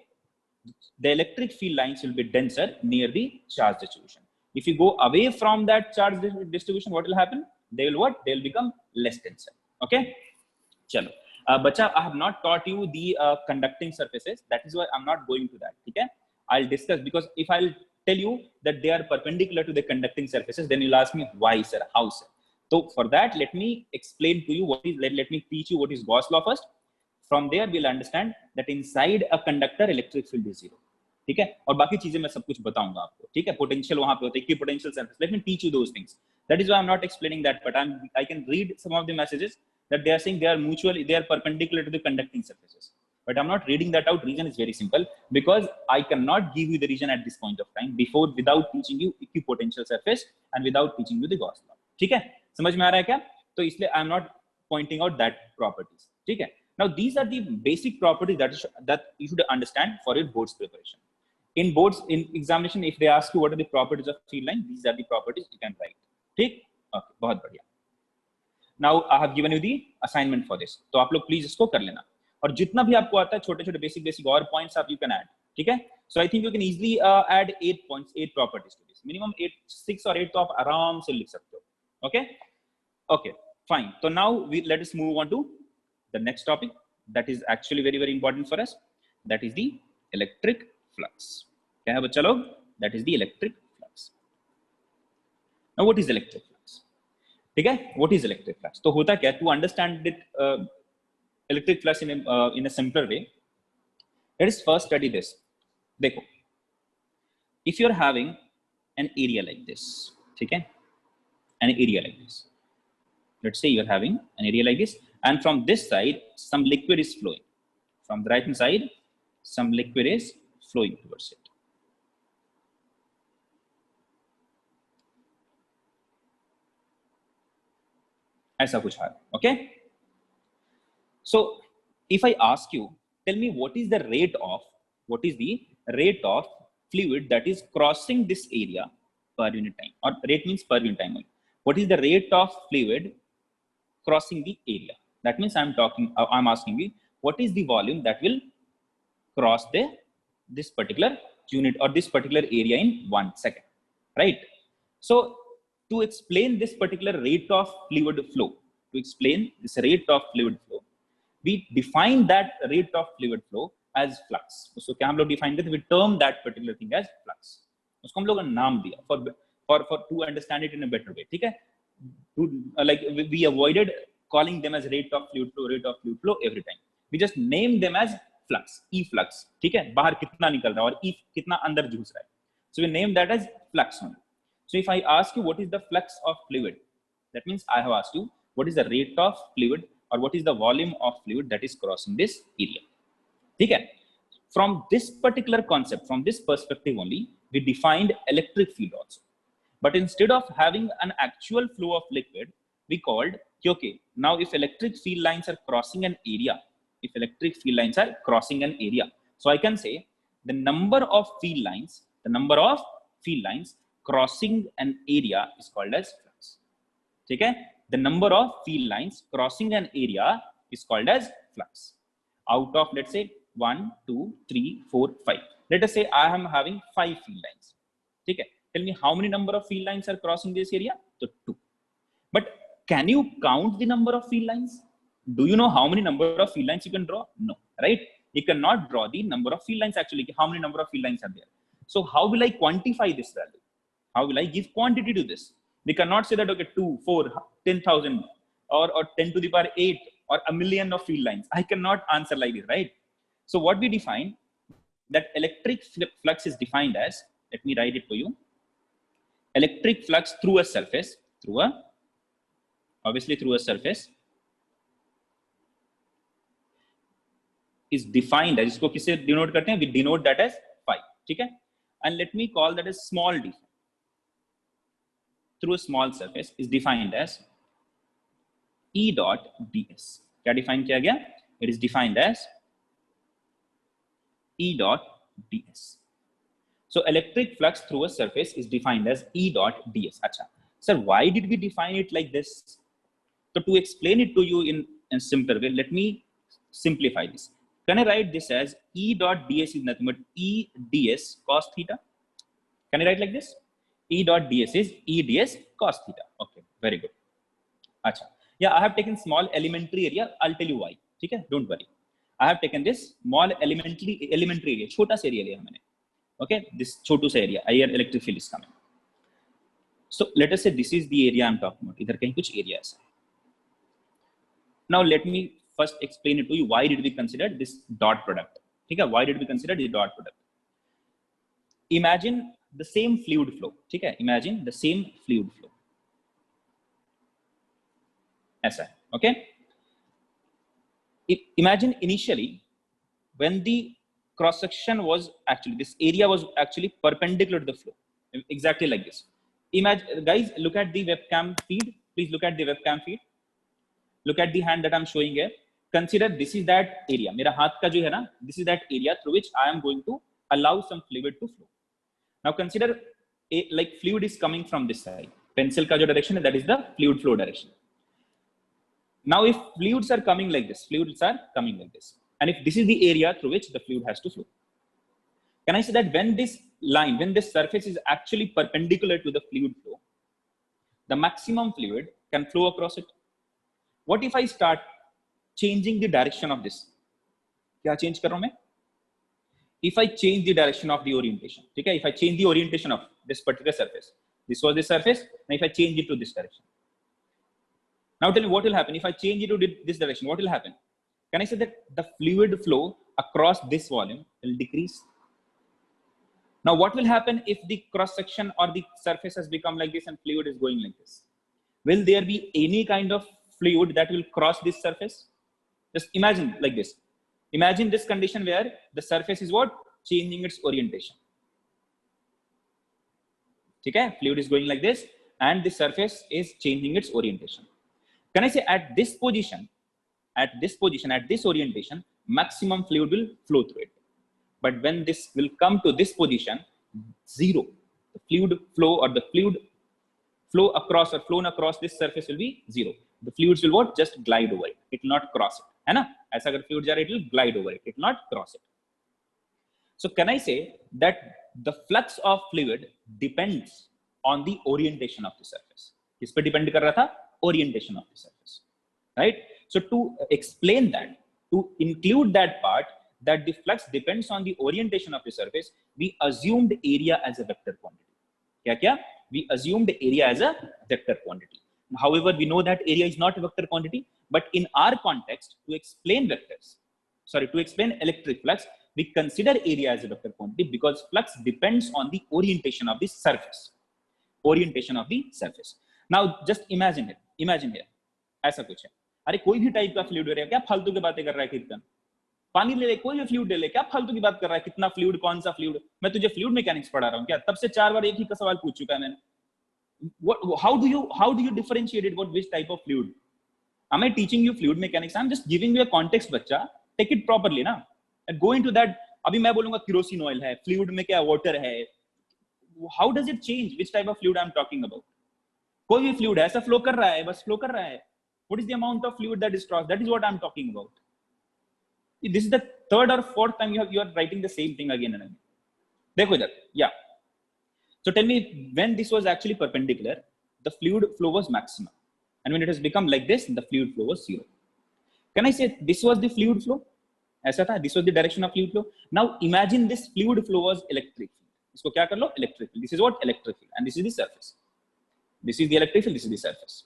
The electric field lines will be denser near the charge distribution. If you go away from that charge distribution, what will happen? They will what? They will become less denser. Okay? चलो. Bacha, I have not taught you the conducting surfaces. That is why I'm not going to that. Okay? I'll discuss, because if I'll tell you that they are perpendicular to the conducting surfaces, then you'll ask me why, sir, how, sir. So for that, let me explain to you what is. Let me teach you what is Gauss law first. From there, we'll understand that inside a conductor, electric field is zero. ठीक है? और बाकी चीजें मैं सब कुछ बताऊंगा आपको. ठीक है? Potential वहां पे होता है, equipotential surface. Let me teach you those things. That is why I'm not explaining that, but I can read some of the messages that they are saying they are perpendicular to the conducting surfaces. But I'm not reading that out. Reason is very simple, because I cannot give you the reason at this point of time without teaching you equipotential surface and without teaching you the Gauss law. ठीक है? समझ में आ रहा है क्या? तो इसलिए I'm not pointing out that properties. ठीक है? Now these are the basic properties that you should understand for your boards preparation. In examination, if they ask you what are the properties of field line, these are the properties you can write. ठीक? Okay, बहुत बढ़िया. Now I have given you the assignment for this, तो आप लोग please इसको कर लेना, और जितना भी आपको आता है छोटे छोटे बेसिक और पॉइंट्स आप यू कैन ऐड, ठीक है। So I think you can easily add 8 points, 8 properties to this, minimum 8, 6 और 8 तो आप आराम से लिख सकते हो। ओके ओके फाइन, तो now let us move on to the next topic that is actually very very important for us, that is the electric flux. क्या है बच्चा लोग? That is the electric flux. Now what is electric flux? ठीक है, what is electric flux? तो होता क्या है, to understand it electric flux in a simpler way, let us first study this. देखो, if you are having an area like this, ठीक है, an area like this, let's say you are having an area like this, and from this side some liquid is flowing, from the right hand side some liquid is flowing towards it. ऐसा कुछ है, okay? So if I ask you, tell me what is the rate of fluid that is crossing this area per unit time, or rate means per unit time only. What is the rate of fluid crossing the area? That means I'm asking you, what is the volume that will cross this particular unit or this particular area in 1 second, right? So to explain this particular rate of fluid flow, we define that rate of fluid flow as flux. So क्या हम लोग define करते हैं, we term that particular thing as flux. उसको हम लोग नाम दिया for to understand it in a better way, ठीक है? Like we avoided calling them as rate of fluid flow every time. We just name them as flux, E flux, ठीक है, बाहर कितना निकल रहा है और E कितना अंदर घुस रहा है. So we name that as flux only. So if I ask you what is the flux of fluid, that means I have asked you what is the rate of fluid or what is the volume of fluid that is crossing this area. ठीक है? From this particular concept, from this perspective only, we defined electric field also. But instead of having an actual flow of liquid, we called, okay, now if electric field lines are crossing an area, so I can say the number of field lines crossing an area is called as flux. Okay? The number of field lines crossing an area is called as flux. Out of, let's say, 1, 2, 3, 4, 5. Let us say I am having 5 field lines. Okay? Tell me how many number of field lines are crossing this area? So 2. But can you count the number of field lines? Do you know how many number of field lines you can draw? No, right? You cannot draw the number of field lines actually. How many number of field lines are there? So how will I quantify this value? How will I give quantity to this? We cannot say that, okay, 2, 4, 10,000 or 10 to the power 8 or a million of field lines. I cannot answer like this, right? So what we define, that electric flux is defined as, let me write it for you. Electric flux through a surface, obviously through a surface, is defined as, इसको किससे denote करते हैं? We denote that as phi, ठीक है? And let me call that as small d. Through a small surface is defined as E dot ds. क्या define किया गया? It is defined as E dot ds. So electric flux through a surface is defined as E dot ds. Achha. Sir, why did we define it like this? So to explain it to you in a simpler way, let me simplify this. Can I write this as E dot ds is nothing but E ds cos theta? Can I write like this? E dot ds is E ds cos theta. Okay, very good. Achha. Yeah, I have taken small elementary area. I'll tell you why. Okay, don't worry. I have taken this small elementary area. छोटा सा area लिया मैंने. Okay, this छोटू सा area. Here electric field is coming. So let us say this is the area I'm talking about. इधर कहीं कुछ area ऐसा है. Now let me first explain it to you. Why did we consider this dot product? ठीक है? Why did we consider the dot product? Imagine the same fluid flow. ठीक है? Imagine the same fluid flow. ऐसा है. Okay? Imagine initially when the cross section was actually, this area was actually perpendicular to the flow, exactly like this. Imagine, guys, look at the webcam feed. Please look at the webcam feed. Look at the hand that I'm showing here. Consider this is that area. मेरा हाथ का जो है ना, this is that area through which I am going to allow some fluid to flow. Now consider like fluid is coming from this side. Pencil का जो direction है, that is the fluid flow direction. Now, if fluids are coming like this, and if this is the area through which the fluid has to flow, can I say that when this surface is actually perpendicular to the fluid flow, the maximum fluid can flow across it? What if I start changing the direction of this? क्या change कर रहा हूं मैं? If I change the direction of the orientation, okay? If I change the orientation of this particular surface, this was the surface, now if I change it to this direction, now tell me what will happen if I change it to this direction? What will happen? Can I say that the fluid flow across this volume will decrease? Now, what will happen if the cross section or the surface has become like this and fluid is going like this? Will there be any kind of fluid that will cross this surface? Just imagine like this. Imagine this condition where the surface is what? Changing its orientation. Okay? Fluid is going like this and the surface is changing its orientation. Can I say at this position, at this orientation, maximum fluid will flow through it. But when this will come to this position, zero. The fluid flow or the fluid flow across or flown across this surface will be zero. The fluids will what? Just glide over it. It will not cross it. है ना? ऐसा अगर fluid जा रहा है, it will glide over it. It will not cross it. So can I say that the flux of fluid depends on the orientation of the surface? किस पे depend कर रहा था? Orientation of the surface, right? So to explain that, to include that part, that the flux depends on the orientation of the surface, we assumed area as a vector quantity. क्या? We assumed area as a vector quantity. However, we know that area is not a vector quantity, but in our context, to explain electric flux, we consider area as a vector quantity because flux depends on the orientation of the surface. Now, just imagine here, ऐसा कुछ है. अरे कोई भी type का fluid है, क्या फालतू की बातें कर रहा है कीर्तन? पानी ले ले, कोई भी फ्लूइड ले ले, क्या फालतू की बात कर रहा है? कितना फ्लूइड, कौन सा फ्लूइड? मैं तुझे फ्लूइड मैकेनिक्स पढ़ा रहा हूं क्या? तब से 4 बार एक ही का सवाल पूछ चुका है मैंने. How do you differentiate it? Which type of fluid? Am I teaching you fluid mechanics? I'm just giving you a context, बच्चा. Take it properly ना. And go into that. अभी मैं बोलूंगा kerosene oil है, fluid में क्या water है. How does it change? Which type of fluid I'm talking about? कोई भी fluid है, ऐसा flow कर रहा है, बस flow कर रहा है. What is the amount of fluid that is crossed? That is what I'm talking about. This is the 3rd or 4th time you are writing the same thing again and again. देखो इधर, yeah. So tell me, when this was actually perpendicular, the fluid flow was maximum. And when it has become like this, the fluid flow was 0. Can I say this was the fluid flow? ऐसा था, this was the direction of fluid flow. Now imagine this fluid flow was electric field. इसको क्या कर लो? Electric field. This is what? Electric field. And this is the surface. This is the electric field, this is the surface.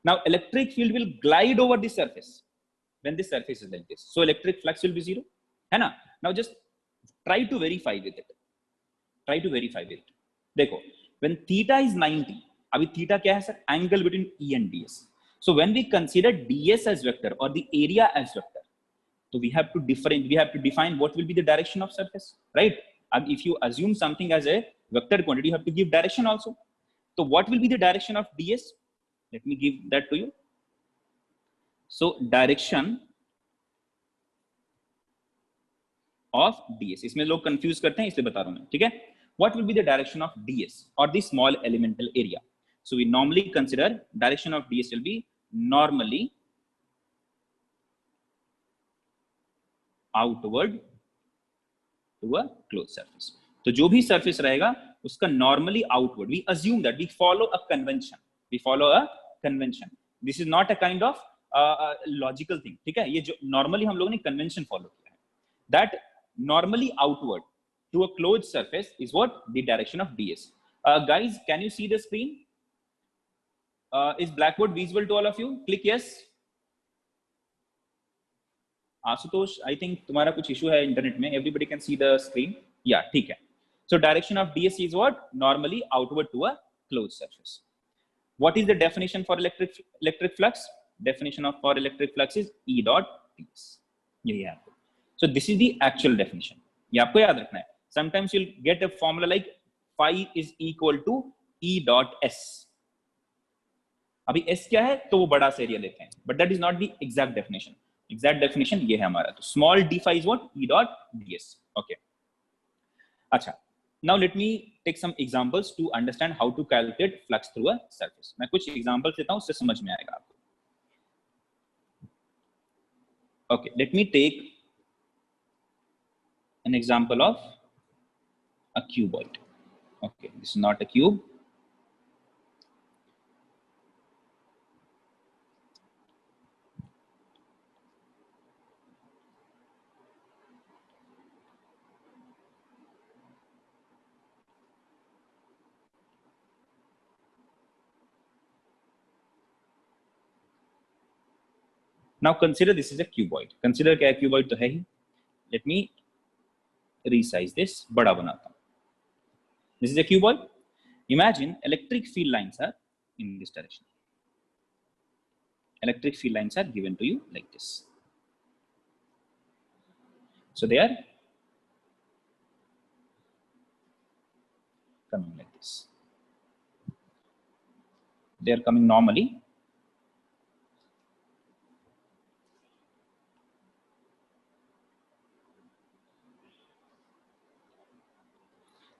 Now electric field will glide over the surface when the surface is like this. So electric flux will be 0. है ना? Now just try to verify with it. देखो, when theta is 90, अभी theta क्या है sir? Angle between E and ds. So when we consider ds as vector or the area as vector, so we have to define what will be the direction of surface, right? And if you assume something as a vector quantity, you have to give direction also. So what will be the direction of ds? Let me give that to you. So direction of ds. इसमें लोग confuse करते हैं, इसलिए बता रहा हूं मैं, ठीक है? What will be the direction of ds or the small elemental area? So we normally consider direction of ds will be normally outward to a closed surface. तो जो भी surface रहेगा उसका normally outward. We assume that we follow a convention. This is not a kind of logical thing. ठीक है? ये जो normally हम लोगों ने convention follow किया है. That normally outward to a closed surface is what? The direction of ds. Guys, can you see the screen? Is Blackboard visible to all of you? Click yes. Asutosh, I think तुम्हारा कुछ issue है internet में. Everybody can see the screen. Yeah, ठीक है. So direction of ds is what? Normally outward to a closed surface. What is the definition for electric flux? Definition for electric flux is E dot ds. यही है आपको. So this is the actual definition. ये आपको याद रखना है. Sometimes you'll get a formula like phi is equal to E dot s. अभी s क्या है? तो वो बड़ा सा एरिया लेते हैं. But that is not the exact definition. Exact definition ये है हमारा. तो small d phi is what? E dot ds. Okay. अच्छा. Now let me take some examples to understand how to calculate flux through a surface. मैं कुछ examples देता हूँ, उससे समझ में आएगा आपको. Okay, let me take an example of a cuboid. Okay, this is not a cube. Now consider this is a cuboid. Consider क्या cuboid तो है ही. Let me resize this. बड़ा बनाता हूँ. This is a cuboid. Imagine electric field lines are in this direction. Electric field lines are given to you like this. So they are coming like this. They are coming normally.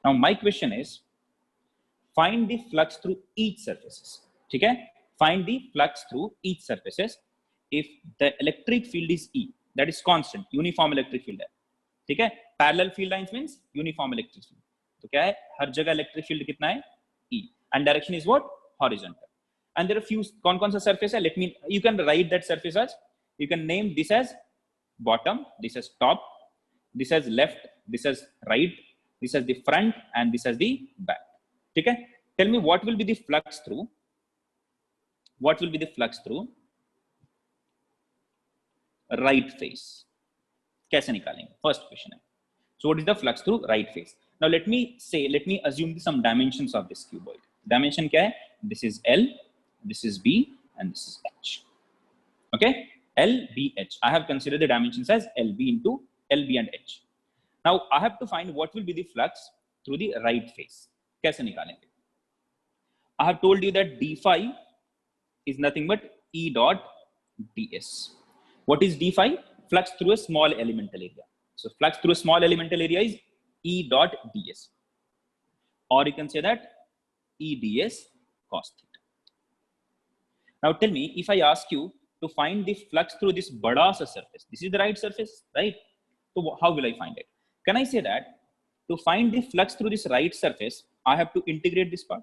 Now my question is, find the flux through each surfaces. ठीक है? Find the flux through each surfaces if the electric field is E, that is constant, uniform electric field है. ठीक है? Parallel field lines means uniform electric field. तो क्या है? हर जगह electric field कितना है? E. And direction is what? Horizontal. And there are few, कौन-कौन सा surface है? Let me, you can write that surface as, you can name this as bottom, this as top, this as left, this as right, this as the front, and this as the back. ठीक है? Tell me what will be the flux through? What will be the flux through right face? कैसे निकालेंगे? First question है. So what is the flux through right face? Now let me say, let me assume some dimensions of this cuboid. Dimension क्या है? This is L, this is B, and this is H. Okay? L, B, H. I have considered the dimensions as LB into LB and H. Now I have to find what will be the flux through the right face. कैसे निकालेंगे? I have told you that d phi is nothing but E dot ds. What is d phi? Flux through a small elemental area. So flux through a small elemental area is E dot ds. Or you can say that E ds cos theta. Now tell me, if I ask you to find the flux through this bada sa surface, this is the right surface, right? So how will I find it? Can I say that to find the flux through this right surface, I have to integrate this part.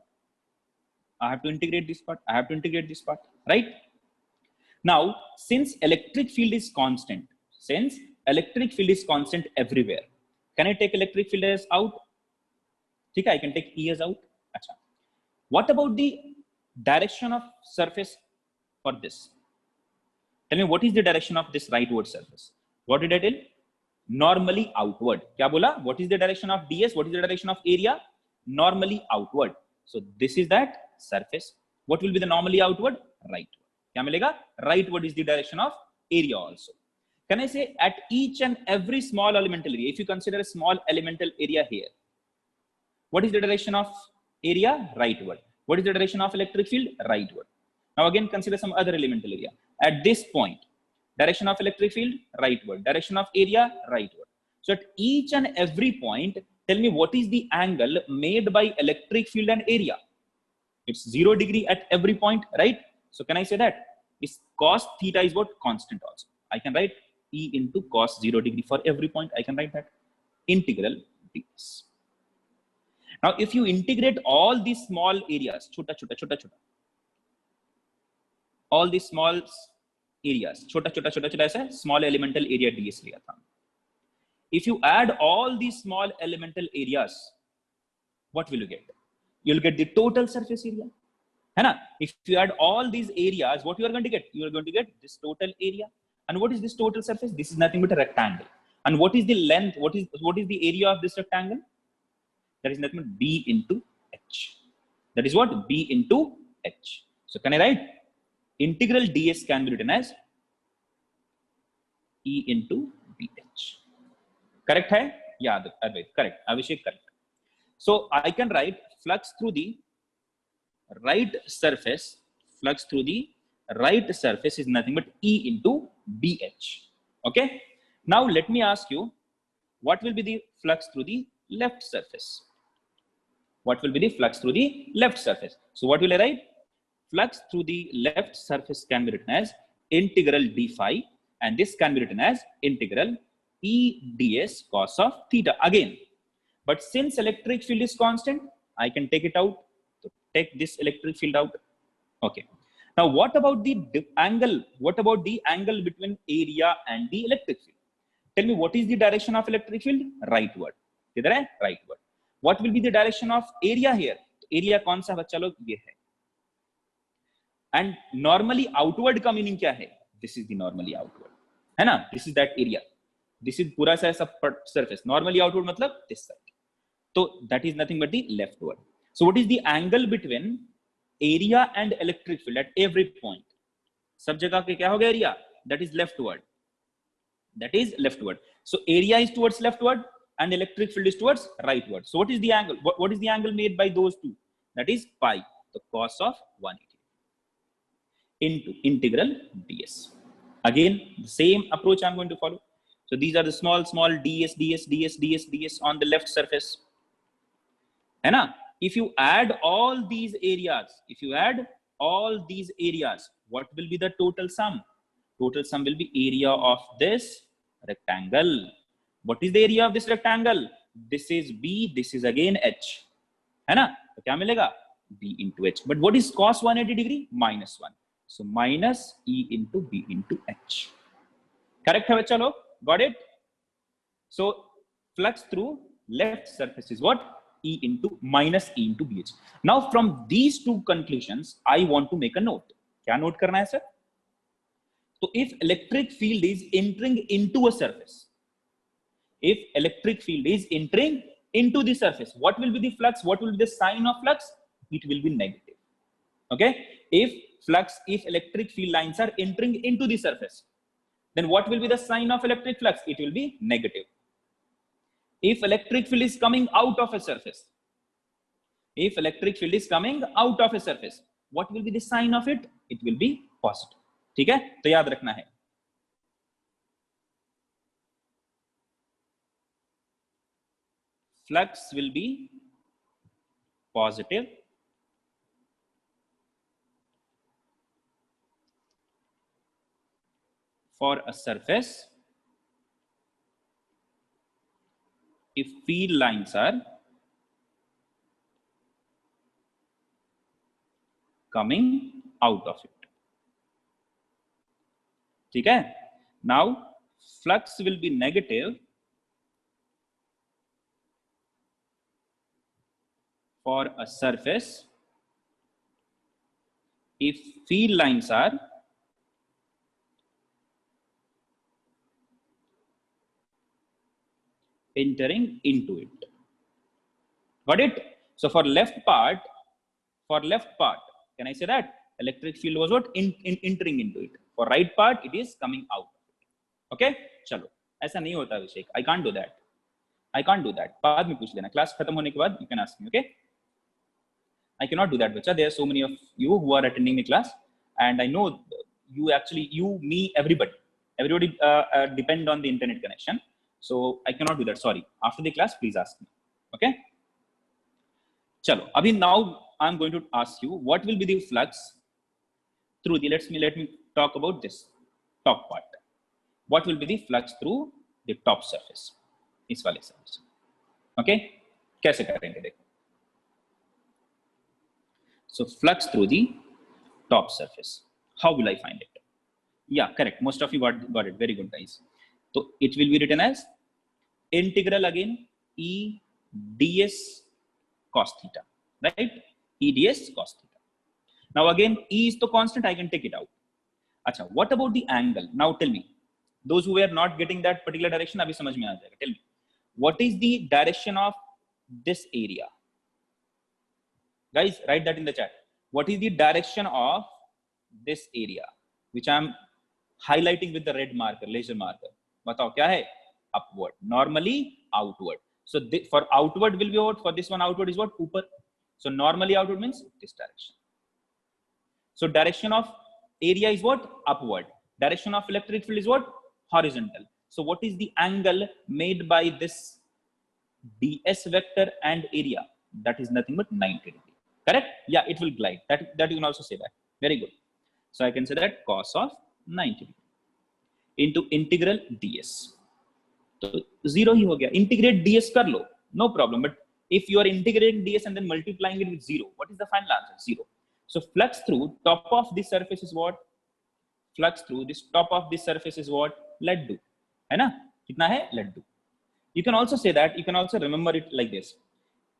I have to integrate this part. I have to integrate this part, right? Now, since electric field is constant, everywhere, can I take electric field as out? Okay, I can take E as out. Achha. What about the direction of surface for this? Tell me what is the direction of this rightward surface? What did I tell? Normally outward. क्या बोला? What is the direction of ds? What is the direction of area? Normally outward. So this is that surface. What will be the normally outward? Rightward. क्या मिलेगा? Rightward is the direction of area also. Can I say at each and every small elemental area, if you consider a small elemental area here, what is the direction of area? Rightward. What is the direction of electric field? Rightward. Now again consider some other elemental area. At this point, direction of electric field? Rightward. Direction of area? Rightward. So at each and every point, tell me what is the angle made by electric field and area? It's 0 degree at every point, right? So can I say that? This cos theta is what? Constant also. I can write E into cos 0 degree for every point. I can write that. Integral ds. Now if you integrate all these small areas, chota, all these small areas, chota ऐसा small elemental area ds लिया था. If you add all these small elemental areas, what will you get? You'll get the total surface area. है ना? If you add all these areas, what you are going to get? You are going to get this total area. And what is this total surface? This is nothing but a rectangle. And what is the length? What is the area of this rectangle? That is nothing but B into H. That is what? B into H. So can I write? Integral ds can be written as E into BH. Correct hai? Yeah, correct. Abhishek, correct. So I can write flux through the right surface. Flux through the right surface is nothing but E into BH. Okay. Now let me ask you, what will be the flux through the left surface? What will be the flux through the left surface? So what will I write? Flux through the left surface can be written as integral d phi, and this can be written as integral E ds cos of theta again. But since electric field is constant, I can take it out. So take this electric field out. Okay. Now, what about the angle? What about the angle between area and the electric field? Tell me, what is the direction of electric field? Rightward. किधर है? Rightward. What will be the direction of area here? Area कौन सा बच्चा लोग? ये है. And normally outward का meaning क्या है? This is the normally outward. है ना? This is that area. This is पूरा सा surface. Normally outward मतलब this side. So that is nothing but the leftward. So what is the angle between area and electric field at every point? सब जगह पे क्या हो गया area? That is leftward. That is leftward. So area is towards leftward and electric field is towards rightward. So what is the angle? What is the angle made by those two? That is pi, the cos of 180 into integral ds. Again, the same approach I'm going to follow. So these are the small ds on the left surface. है ना? If you add all these areas, what will be the total sum? Total sum will be area of this rectangle. What is the area of this rectangle? This is B, this is again H. है ना? तो क्या मिलेगा? B into H. But what is cos 180 degree? -1. So minus E into B into H. Correct है बच्चा लोग? Got it? So flux through left surface is what? E into minus E into BH. Now from these two conclusions, I want to make a note. क्या note करना है sir? So if electric field is entering into a surface, what will be the flux? What will be the sign of flux? It will be negative. Okay? If electric field lines are entering into the surface, then what will be the sign of electric flux? It will be negative. If electric field is coming out of a surface, what will be the sign of it? It will be positive. ठीक है? तो याद रखना है. Flux will be positive for a surface if field lines are coming out of it. ठीक है? Now flux will be negative for a surface if field lines are entering into it. Got it? So for left part, can I say that electric field was what? Entering into it. For right part, it is coming out. Okay? चलो, ऐसा नहीं होता अभिषेक. I can't do that. बाद में पूछ लेना. Class खत्म होने के बाद you can ask me. Okay? I cannot do that, बच्चा. There are so many of you who are attending the class, and I know you, me, everybody depend on the internet connection. So I cannot do that. Sorry. After the class, please ask me. Okay? चलो. अभी now I'm going to ask you what will be the flux through the. Let me talk about this top part. What will be the flux through the top surface? इस वाले surface. Okay? कैसे करेंगे देखो. So flux through the top surface. How will I find it? Yeah, correct. Most of you got it. Very good, guys. So it will be written as integral again E ds cos theta, right? E ds cos theta. Now again, E is the constant. I can take it out. Acha, what about the angle? Now tell me, those who are not getting that particular direction, abhi samajh mein aa jayega. Tell me, what is the direction of this area? Guys, write that in the chat. What is the direction of this area, which I am highlighting with the red marker, laser marker? बताओ क्या है? Upward. Normally outward. So for outward will be what? For this one, outward is what? Upar. So normally outward means this direction. So direction of area is what? Upward. Direction of electric field is what? Horizontal. So what is the angle made by this ds vector and area? That is nothing but 90 degree. Correct? Yeah, it will glide. That you can also say that. Very good. So I can say that cos of 90 degree. into integral ds. तो 0 ही हो गया. Integrate ds कर लो, no problem. But if you are integrating ds and then multiplying it with 0, what is the final answer? 0. So flux through top of this surface is what? Flux through this top of this surface is what? Let do. है ना? कितना है? Let do. You can also say that, you can also remember it like this.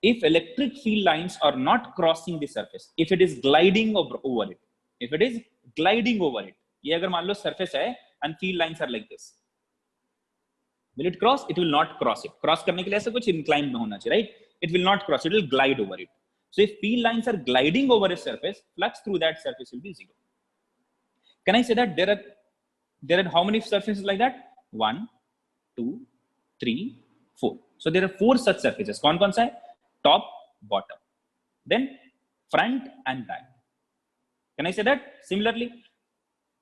If electric field lines are not crossing the surface, if it is gliding over it, if it is gliding over it, ये अगर मान लो surface है and field lines are like this, will it cross? It will not cross it. Cross करने के लिए ऐसा कुछ inclined में होना चाहिए, right? It will not cross, it will glide over it. So if field lines are gliding over a surface, flux through that surface will be 0. Can I say that there are how many surfaces like that? 1, 2, 3, 4. So there are 4 such surfaces. कौन-कौन सा है? Top, bottom, then front and back. Can I say that? Similarly,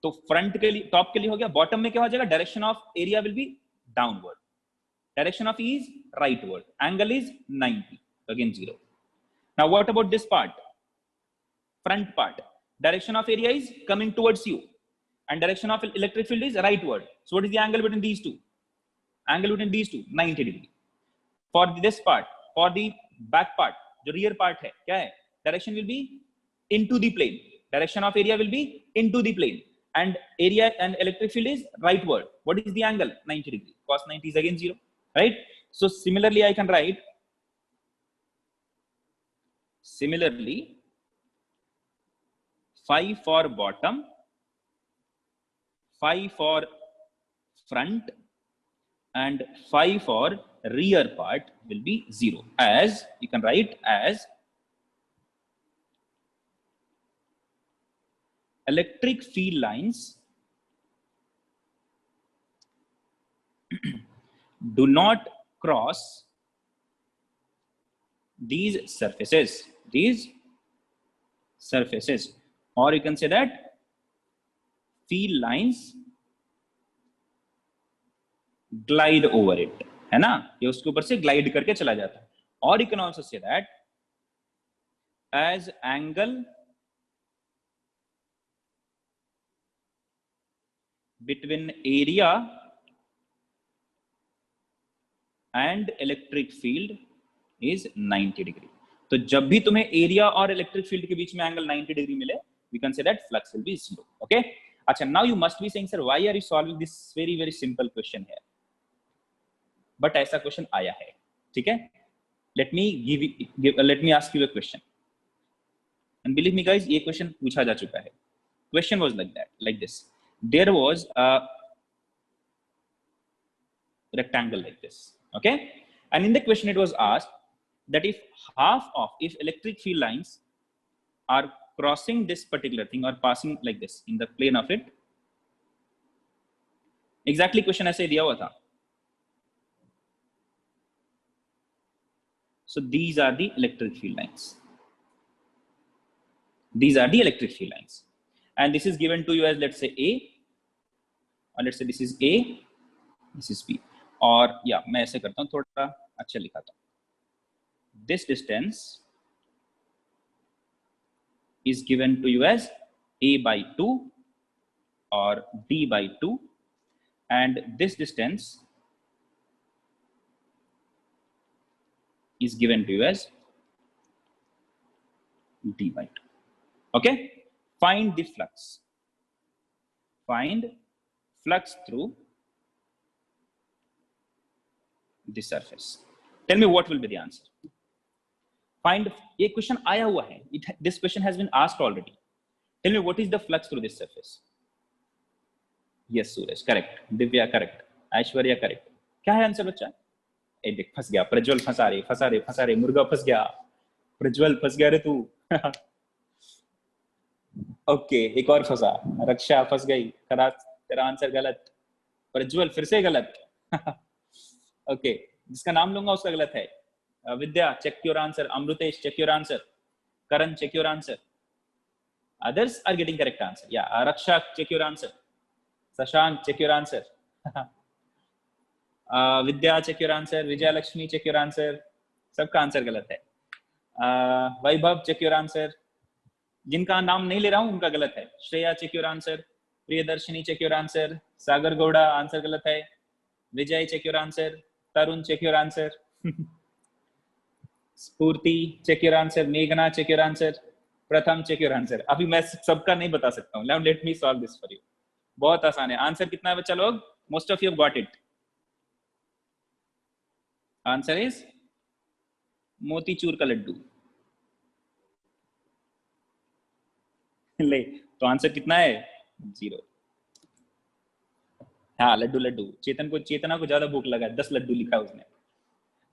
तो front के लिए, top के लिए हो गया. Bottom में क्या हो जाएगा? Direction of area will be downward. Direction of E is rightward. Angle is 90. Again 0. Now what about this part? Front part. Direction of area is coming towards you, and direction of electric field is rightward. So what is the angle between these two? Angle between these two, 90 degree. For this part, for the back part, the rear part है, क्या है? Direction will be into the plane. Direction of area will be into the plane, and area and electric field is rightward. What is the angle? 90 degree. Cos 90 is again 0, right? So similarly, I can write. Similarly, phi for bottom, phi for front, and phi for rear part will be 0. As you can write as electric field lines do not cross these surfaces. Or you can say that field lines glide over it, है ना? ये उसके ऊपर से glide करके चला जाता है. Or you can also say that as angle between area and electric field is 90 degree. तो जब भी तुम्हें एरिया और इलेक्ट्रिक फील्ड के बीच में एंगल 90 डिग्री मिले, we can say that flux will be 0. Okay? अच्छा, now you must be saying, sir, why are you solving this very simple question here? But ऐसा क्वेश्चन आया है, ठीक है? Let me ask you a question. And believe me, guys, ये question पूछा जा चुका है. Question was like this. There was a rectangle like this, okay? And in the question, it was asked that if electric field lines are crossing this particular thing or passing like this in the plane of it, exactly question ऐसे दिया हुआ था. So these are the electric field lines. These are the electric field lines, and this is given to you as, let's say, A, or let's say this is A, this is B. और या मैं ऐसे करता हूँ, थोड़ा अच्छा लिखाता हूँ. This distance is given to you as A by 2 or D by 2, and this distance is given to you as D by 2. Okay? Find the flux. Find flux through the surface. Tell me what will be the answer. Find, a question आया हुआ है. This question has been asked already. Tell me what is the flux through this surface. Yes, Suraj, correct. Divya, correct. Aishwarya, correct. क्या है answer बच्चा? ए देख, फंस गया. प्रज्वल फंसा रहे. मुर्गा फंस गया. प्रज्वल फंस गया रे तू. ओके, एक और फंसा. रक्षा फंस गई. तेरा आंसर गलत. प्रज्वल फिर से गलत. ओके, जिसका नाम लूंगा उसका गलत है. Vidya, check your answer. Amrutesh, check your answer. Karan, check your answer. Others are getting correct answer. Yeah, Raksha, check your answer. Sashank, check your answer. Vidya, check your answer. Vijay Lakshmi, check your answer. सबका answer गलत है. वैभव, check your answer. जिनका नाम नहीं ले रहा हूं उनका गलत है. Shreya, check your answer. Priyadarshini check your answer, Sagar Gowda answer गलत है, Vijay check your answer, Tarun check your answer, Sphoorti check your answer, मेघना check your answer, Pratham check your answer. अभी मैं सबका नहीं बता सकता हूँ, let me solve this for you. बहुत आसान है। आंसर कितना है बच्चा लोग? Most of you have got it. Answer is मोतीचूर का लड्डू। ले तो आंसर कितना है? 0। हाँ लड्डू लड्डू। चेतना को ज्यादा भूख लगा है, 10 लड्डू लिखा है उसने।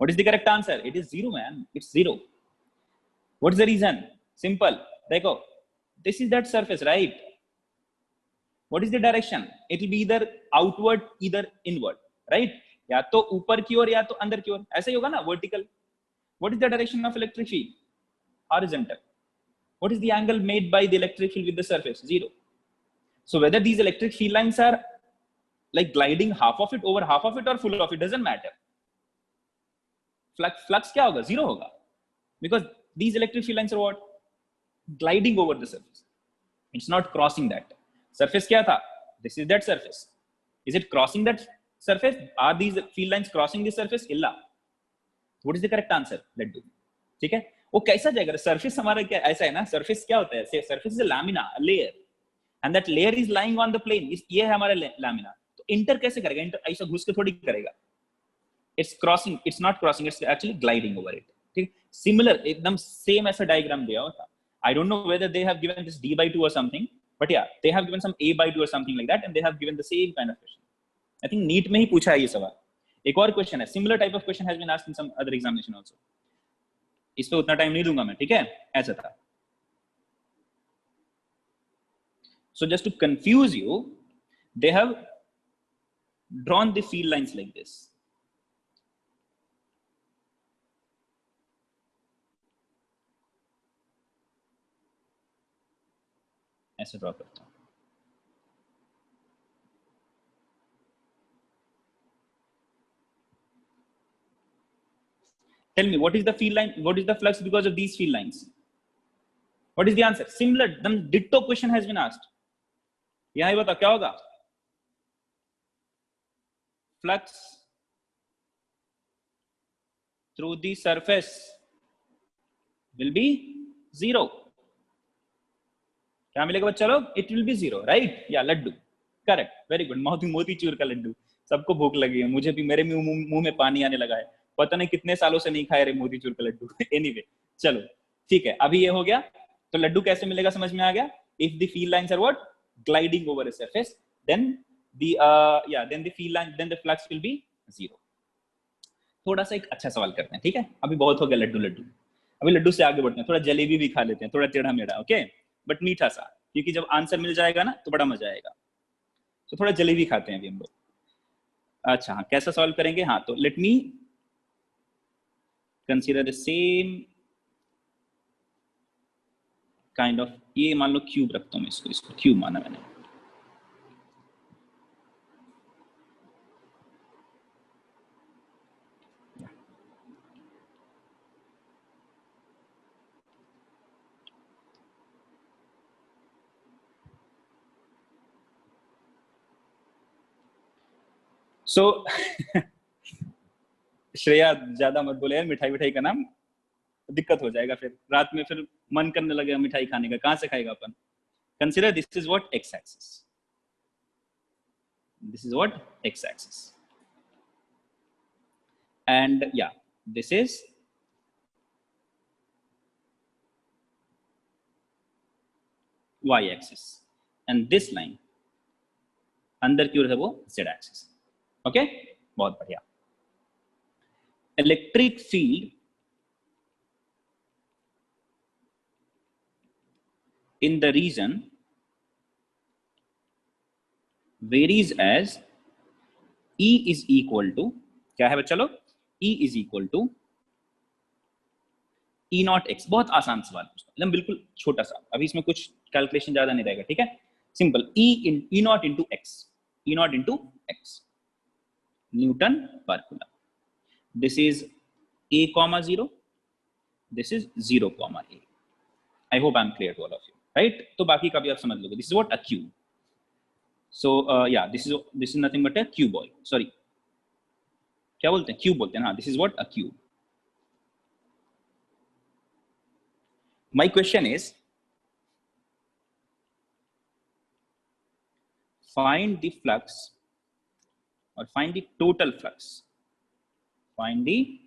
What is the correct answer? It is 0, man. It's 0. What is the reason? Simple. देखो, this is that surface, right? What is the direction? It will be either outward, either inward, right? या तो ऊपर की ओर या तो अंदर की ओर, ऐसा ही होगा ना, vertical. What is the direction of electric field? Horizontal. What is the angle made by the electric field with the surface? 0. So whether these electric field lines are like gliding half of it, over half of it, or full of it, doesn't matter. Flux क्या होगा? 0 होगा, because these electric field lines are what? Gliding over the surface. It's not crossing that surface. क्या था? This is that surface. Is it crossing that surface? Are these field lines crossing this surface? इल्ला. What is the correct answer? Let's do. ठीक है? वो कैसा जाएगा? Surface हमारा क्या ऐसा है ना? Surface क्या होता है? Surface is a lamina, a layer, and that layer is lying on the plane. ये है हमारा lamina. तो इंटर कैसे करेगा? इंटर ऐसा घुस के थोड़ी करेगा. It's crossing. It's not crossing. It's actually gliding over it. ठीक? Similar, एकदम same ऐसा diagram दिया हुआ था. I don't know whether they have given this d/2 or something, but yeah, they have given some a/2 or something like that, and they have given the same kind of question. I think NEET में ही पूछा है ये सवाल. एक और question है. Similar type of question has been asked in some other examination also. इस पे उतना टाइम नहीं दूंगा मैं, ठीक है? ऐसा था. So just to confuse you, they have drawn the field lines like this. ऐसे ड्रॉ करता हूं. Tell me, what is the field line? What is the flux because of these field lines? What is the answer? Similar, the ditto question has been asked. यहाँ ही बताओ क्या होगा? Flux through the surface will be 0. क्या मिलेगा बच्चा लोग? It will be 0, right? Yeah, Laddu. Correct. Very good. Motichoor का लड्डू. सबको भूख लगी है, मुझे भी, मेरे मुंह में पानी आने लगा है. पता नहीं कितने सालों से नहीं खाए रहे मोतीचूर का लड्डू. Anyway, चलो ठीक है. अभी ये हो गया. तो लड्डू कैसे मिलेगा समझ में आ गया? If the field lines are what? Gliding over a surface, then the field line, then the flux will be 0. थोड़ा सा एक अच्छा सवाल करते हैं, ठीक है? अभी बहुत हो गया लड्डू लड्डू. अभी लड्डू से आगे बढ़ते हैं. थोड़ा जलेबी भी खा लेते हैं, थोड़ा टेढ़ा मेढ़ा, ओके? बट मीठा सा, क्योंकि जब आंसर मिल जाएगा ना तो बड़ा मजा आएगा. तो थोड़ा जलेबी खाते हैं अभी हम लोग. अच्छा हाँ, कैसा सॉल्व करेंगे? हाँ, तो let me consider the same kind of. ये मान लो क्यूब रखता हूँ मैं, इसको क्यूब माना मैंने. सो श्रेया ज्यादा मत बोले यार, मिठाई का नाम दिक्कत हो जाएगा, फिर रात में फिर मन करने लगेगा मिठाई खाने का. कहां से खाएगा अपन? Consider this is what? X axis. This is what? X axis. And yeah, this is Y axis. And this line अंदर की ओर है वो Z axis. Okay? बहुत बढ़िया. Electric field in the region varies as E is equal to, क्या है बच्चा लोग? E is equal to E not x. बहुत आसान सवाल पूछता हूं, बिल्कुल छोटा सा. अभी इसमें कुछ कैलकुलेशन ज्यादा नहीं रहेगा, ठीक है? Simple. E not into x. E not into x. Newton per coulomb. This is A, 0. This is 0, A. I hope I'm clear to all of you, right? तो बाकी का भी आप समझ लोगे. This is what? A cube. So yeah, this is nothing but a cuboid. Sorry, क्या बोलते हैं? Cube बोलते हैं. हाँ, this is what a cube. My question is, find the flux or find the total flux. Find the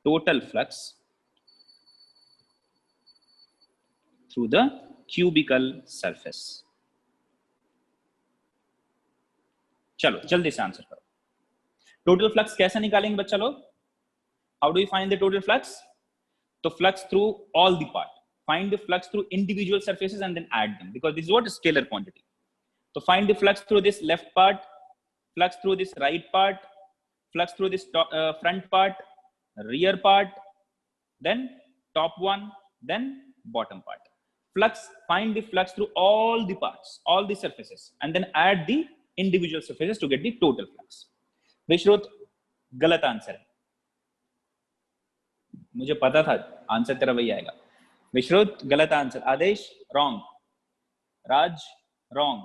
total flux through the cubical surface. चलो जल्दी से answer करो. टोटल फ्लक्स कैसे निकालेंगे बच्चा लोग? How do you find the total flux? तो flux through all the part. Find the flux through individual surfaces and then add them, because this is what is scalar quantity. So find the flux through this left part, flux through this right part, flux through this front part, rear part, then top one, then bottom part. Flux, find the flux through all the parts, all the surfaces, and then add the individual surfaces to get the total flux. विश्रुत गलत answer है. मुझे पता था answer तेरा वही आएगा. विश्रुत गलत answer. Adesh wrong. Raj wrong.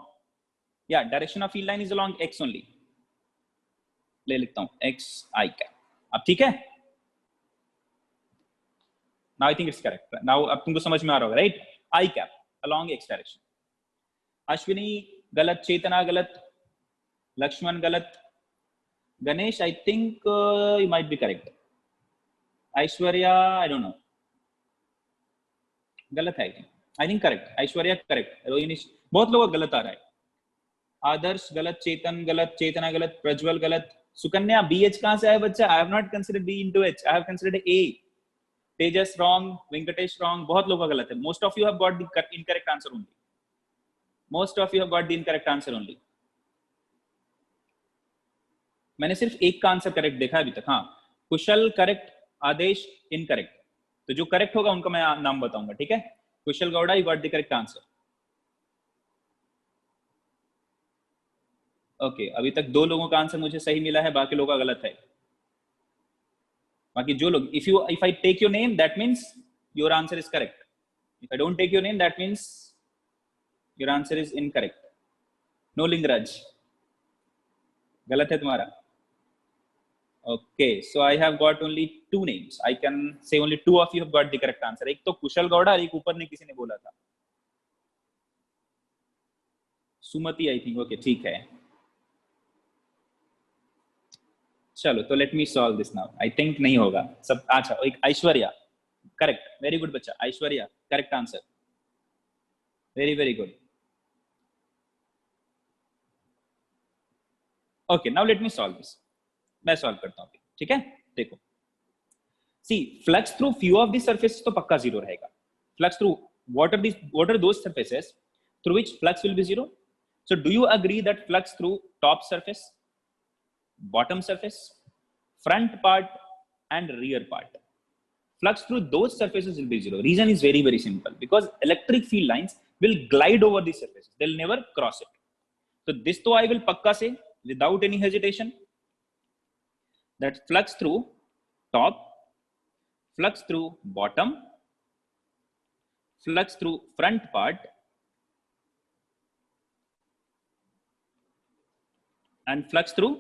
Yeah, direction of field line is along x only. ले लिखता हूं x I cap. अब ठीक है? Now I think it's correct. Now अब तुमको समझ में आ रहा होगा, right? I cap along x direction. Ashwini गलत, चेतना गलत, लक्ष्मण गलत, Ganesh I think you might be correct. Aishwarya I don't know. गलत है I think correct. Aishwarya correct. Rohini, बहुत लोगों का गलत आ रहा है. आदर्श गलत, चेतन गलत, चेतना गलत, प्रज्वल गलत, सुकन्या BH कहां से आया बच्चा? I have not considered B into H. I have considered A. Tejas wrong, Venkatesh wrong. बहुत लोगों का गलत है. Most of you have got the incorrect answer only. Most of you have got the incorrect answer only. मैंने सिर्फ एक का answer correct देखा अभी तक. हाँ, कुशल करेक्ट, आदेश इनकरेक्ट. तो जो करेक्ट होगा उनका मैं नाम बताऊंगा, ठीक है? Kushal Gowda, you got the correct answer. Okay, अभी तक 2 लोगों का आंसर मुझे सही मिला है, बाकी लोगों का गलत है. बाकी जो लोग, if I take your name, that means your answer is correct. If I don't take your name, that means your answer is incorrect. No Lingaraj, गलत है तुम्हारा. Okay, so I have got only 2 names. I can say only 2 of you have got the correct answer. एक तो कुशल गौड़ा, एक ऊपर ने किसी ने बोला था, सुमति आई थिंक. ओके, ठीक है. चलो, तो late me solve this now. I think नहीं होगा सब. अच्छा, एक ऐश्वर्या करेक्ट. वेरी गुड बच्चा. Aishwarya correct answer. Very very good. Okay, now let me solve this. मैं सॉल्व करता हूं, ठीक है? देखो, see flux through few of the surfaces तो पक्का 0 रहेगा. Flux through what are those surfaces through which flux will be 0? So do you agree that flux through top surface, bottom surface, front part and rear part, flux through those surfaces will be 0? Reason is very very simple, because electric field lines will glide over these surfaces, they'll never cross it. So this to I will pakka say without any hesitation that flux through top, flux through bottom, flux through front part and flux through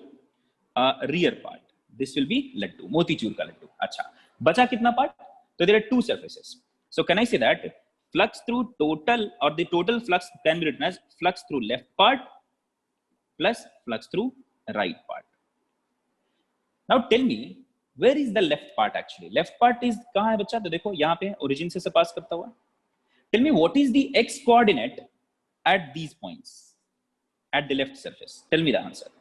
rear part, this will be laddu, motichur ka laddu. Acha, bacha kitna part? So there are 2 surfaces. So can I say that flux through total, or the total flux can be written as flux through left part plus flux through right part. Now tell me, where is the left part actually? Left part is कहाँ है बच्चा? तो देखो यहाँ पे origin से पास करता हुआ. Tell me what is the x coordinate at these points at the left surface? Tell me the answer.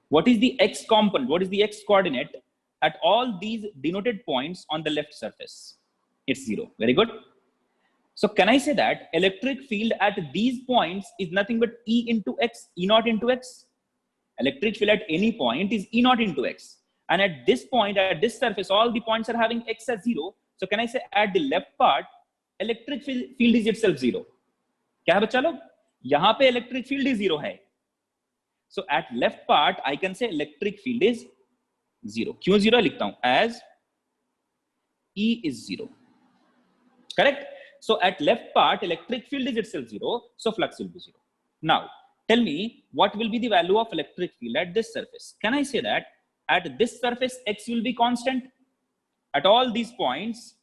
What is the x component? What is the x coordinate at all these denoted points on the left surface? It's 0. Very good. So can I say that electric field at these points is nothing but E into x, E naught into x? Electric field at any point is E naught into x. And at this point, at this surface, all the points are having x as 0. So can I say at the left part, electric field is itself 0? क्या है बच्चा लोग? यहाँ पे electric field is 0 है. So at left part, I can say electric field is 0. क्यों 0 लिखता हूँ? As E is 0. Correct? So at left part, electric field is itself 0. So flux will be 0. Now, tell me what will be the value of electric field at this surface. Can I say that at this surface x will be constant? At all these points,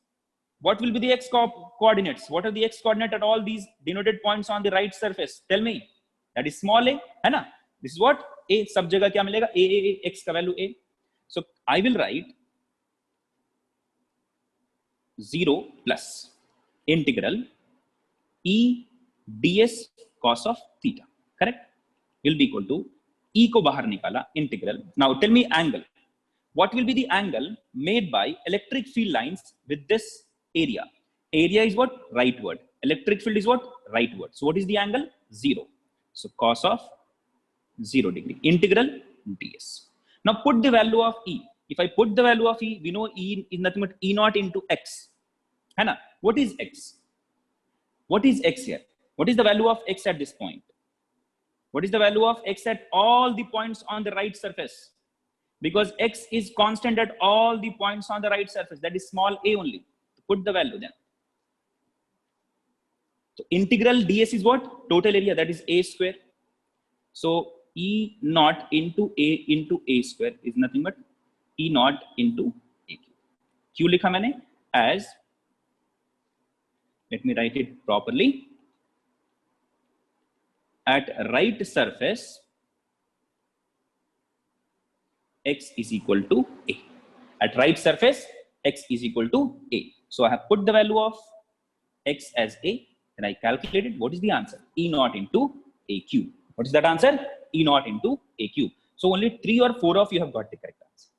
what will be the x coordinates? What are the x coordinate at all these denoted points on the right surface? Tell me. That is small a, है ना? This is what a, सब जगह क्या मिलेगा? A x का value a. So I will write 0 plus integral e ds cos of theta. Correct? Will be equal to e को बाहर निकाला integral. Now tell me angle. What will be the angle made by electric field lines with this area? Area is what? Rightward. Electric field is what? Rightward. So what is the angle? 0. So cos of 0 degree. Integral ds. Now put the value of e. If I put the value of e, we know e is nothing but e naught into x. Hana, what is x? What is x here? What is the value of x at this point? What is the value of x at all the points on the right surface? Because x is constant at all the points on the right surface. That is small a only. Put the value then. So integral ds is what? Total area, that is a square. So e naught into a square is nothing but e naught into a cube. Q likha maine as, let me write it properly. At right surface, x is equal to a. At right surface, x is equal to a. So I have put the value of x as a, and I calculated what is the answer? E naught into a cube. What is that answer? E naught into a cube. So only 3 or 4 of you have got the correct answer.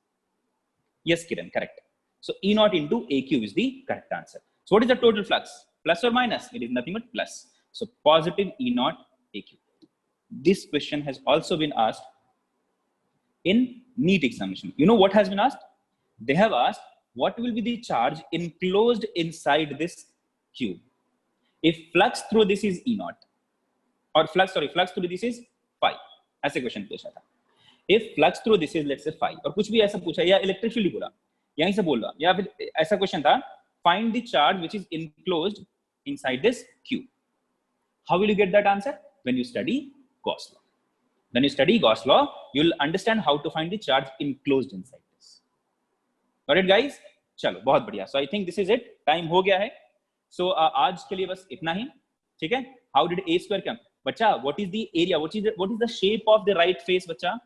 Yes, Kiran, correct. So E naught into a cube is the correct answer. So what is the total flux? Plus or minus? It is nothing but plus. So positive E naught a cube. This question has also been asked in NEET examination. You know what has been asked? They have asked what will be the charge enclosed inside this cube. If flux through this is E naught, or flux through this is phi. ऐसे question पूछा था. If flux through this is let's say phi, और कुछ भी ऐसा पूछा, या electric field बोला, यहीं से बोल रहा, या फिर ऐसा क्वेश्चन था, find the charge which is enclosed inside this cube. How will you get that answer? When you study Gauss law. When you study Gauss law, you will understand how to find the charge enclosed inside this. Got it, guys? चलो, बहुत बढ़िया. So I think this is it. Time हो गया है. So आज के लिए बस इतना ही. ठीक है? How did a square come? बच्चा, what is the area? What is the shape of the right face, बच्चा?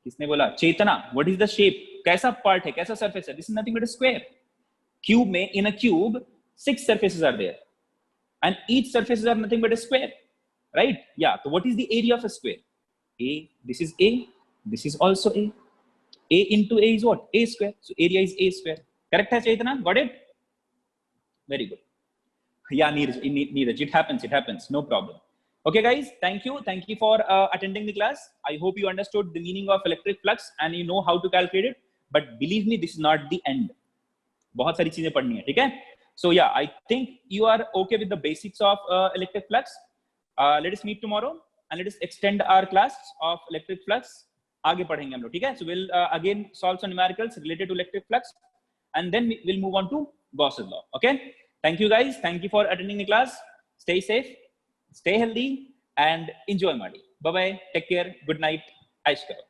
किसने बोला? चेतना. What is the shape? कैसा part है? कैसा surface है? This is nothing but a square. Cube में, in a cube, 6 surfaces are there, and each surfaces are nothing but a square, right? Yeah. So what is the area of a square? A. This is A. This is also A. A into A is what? A square. So area is A square. Correct hai, Chaitana? Got it? Very good. Yeah, Neeraj, it happens, no problem. Okay, guys, thank you for attending the class. I hope you understood the meaning of electric flux and you know how to calculate it. But believe me, this is not the end. बहुत सारी चीजें पढ़नी है, ठीक है? So yeah, I think you are okay with the basics of electric flux. Let us meet tomorrow and let us extend our class of electric flux. आगे पढ़ेंगे हम लोग, ठीक है? So we'll again solve some numericals related to electric flux, and then we'll move on to Gauss's law. Okay? Thank you, guys. Thank you for attending the class. Stay safe, stay healthy, and enjoy Madi. Bye bye. Take care. Good night. Aish karo.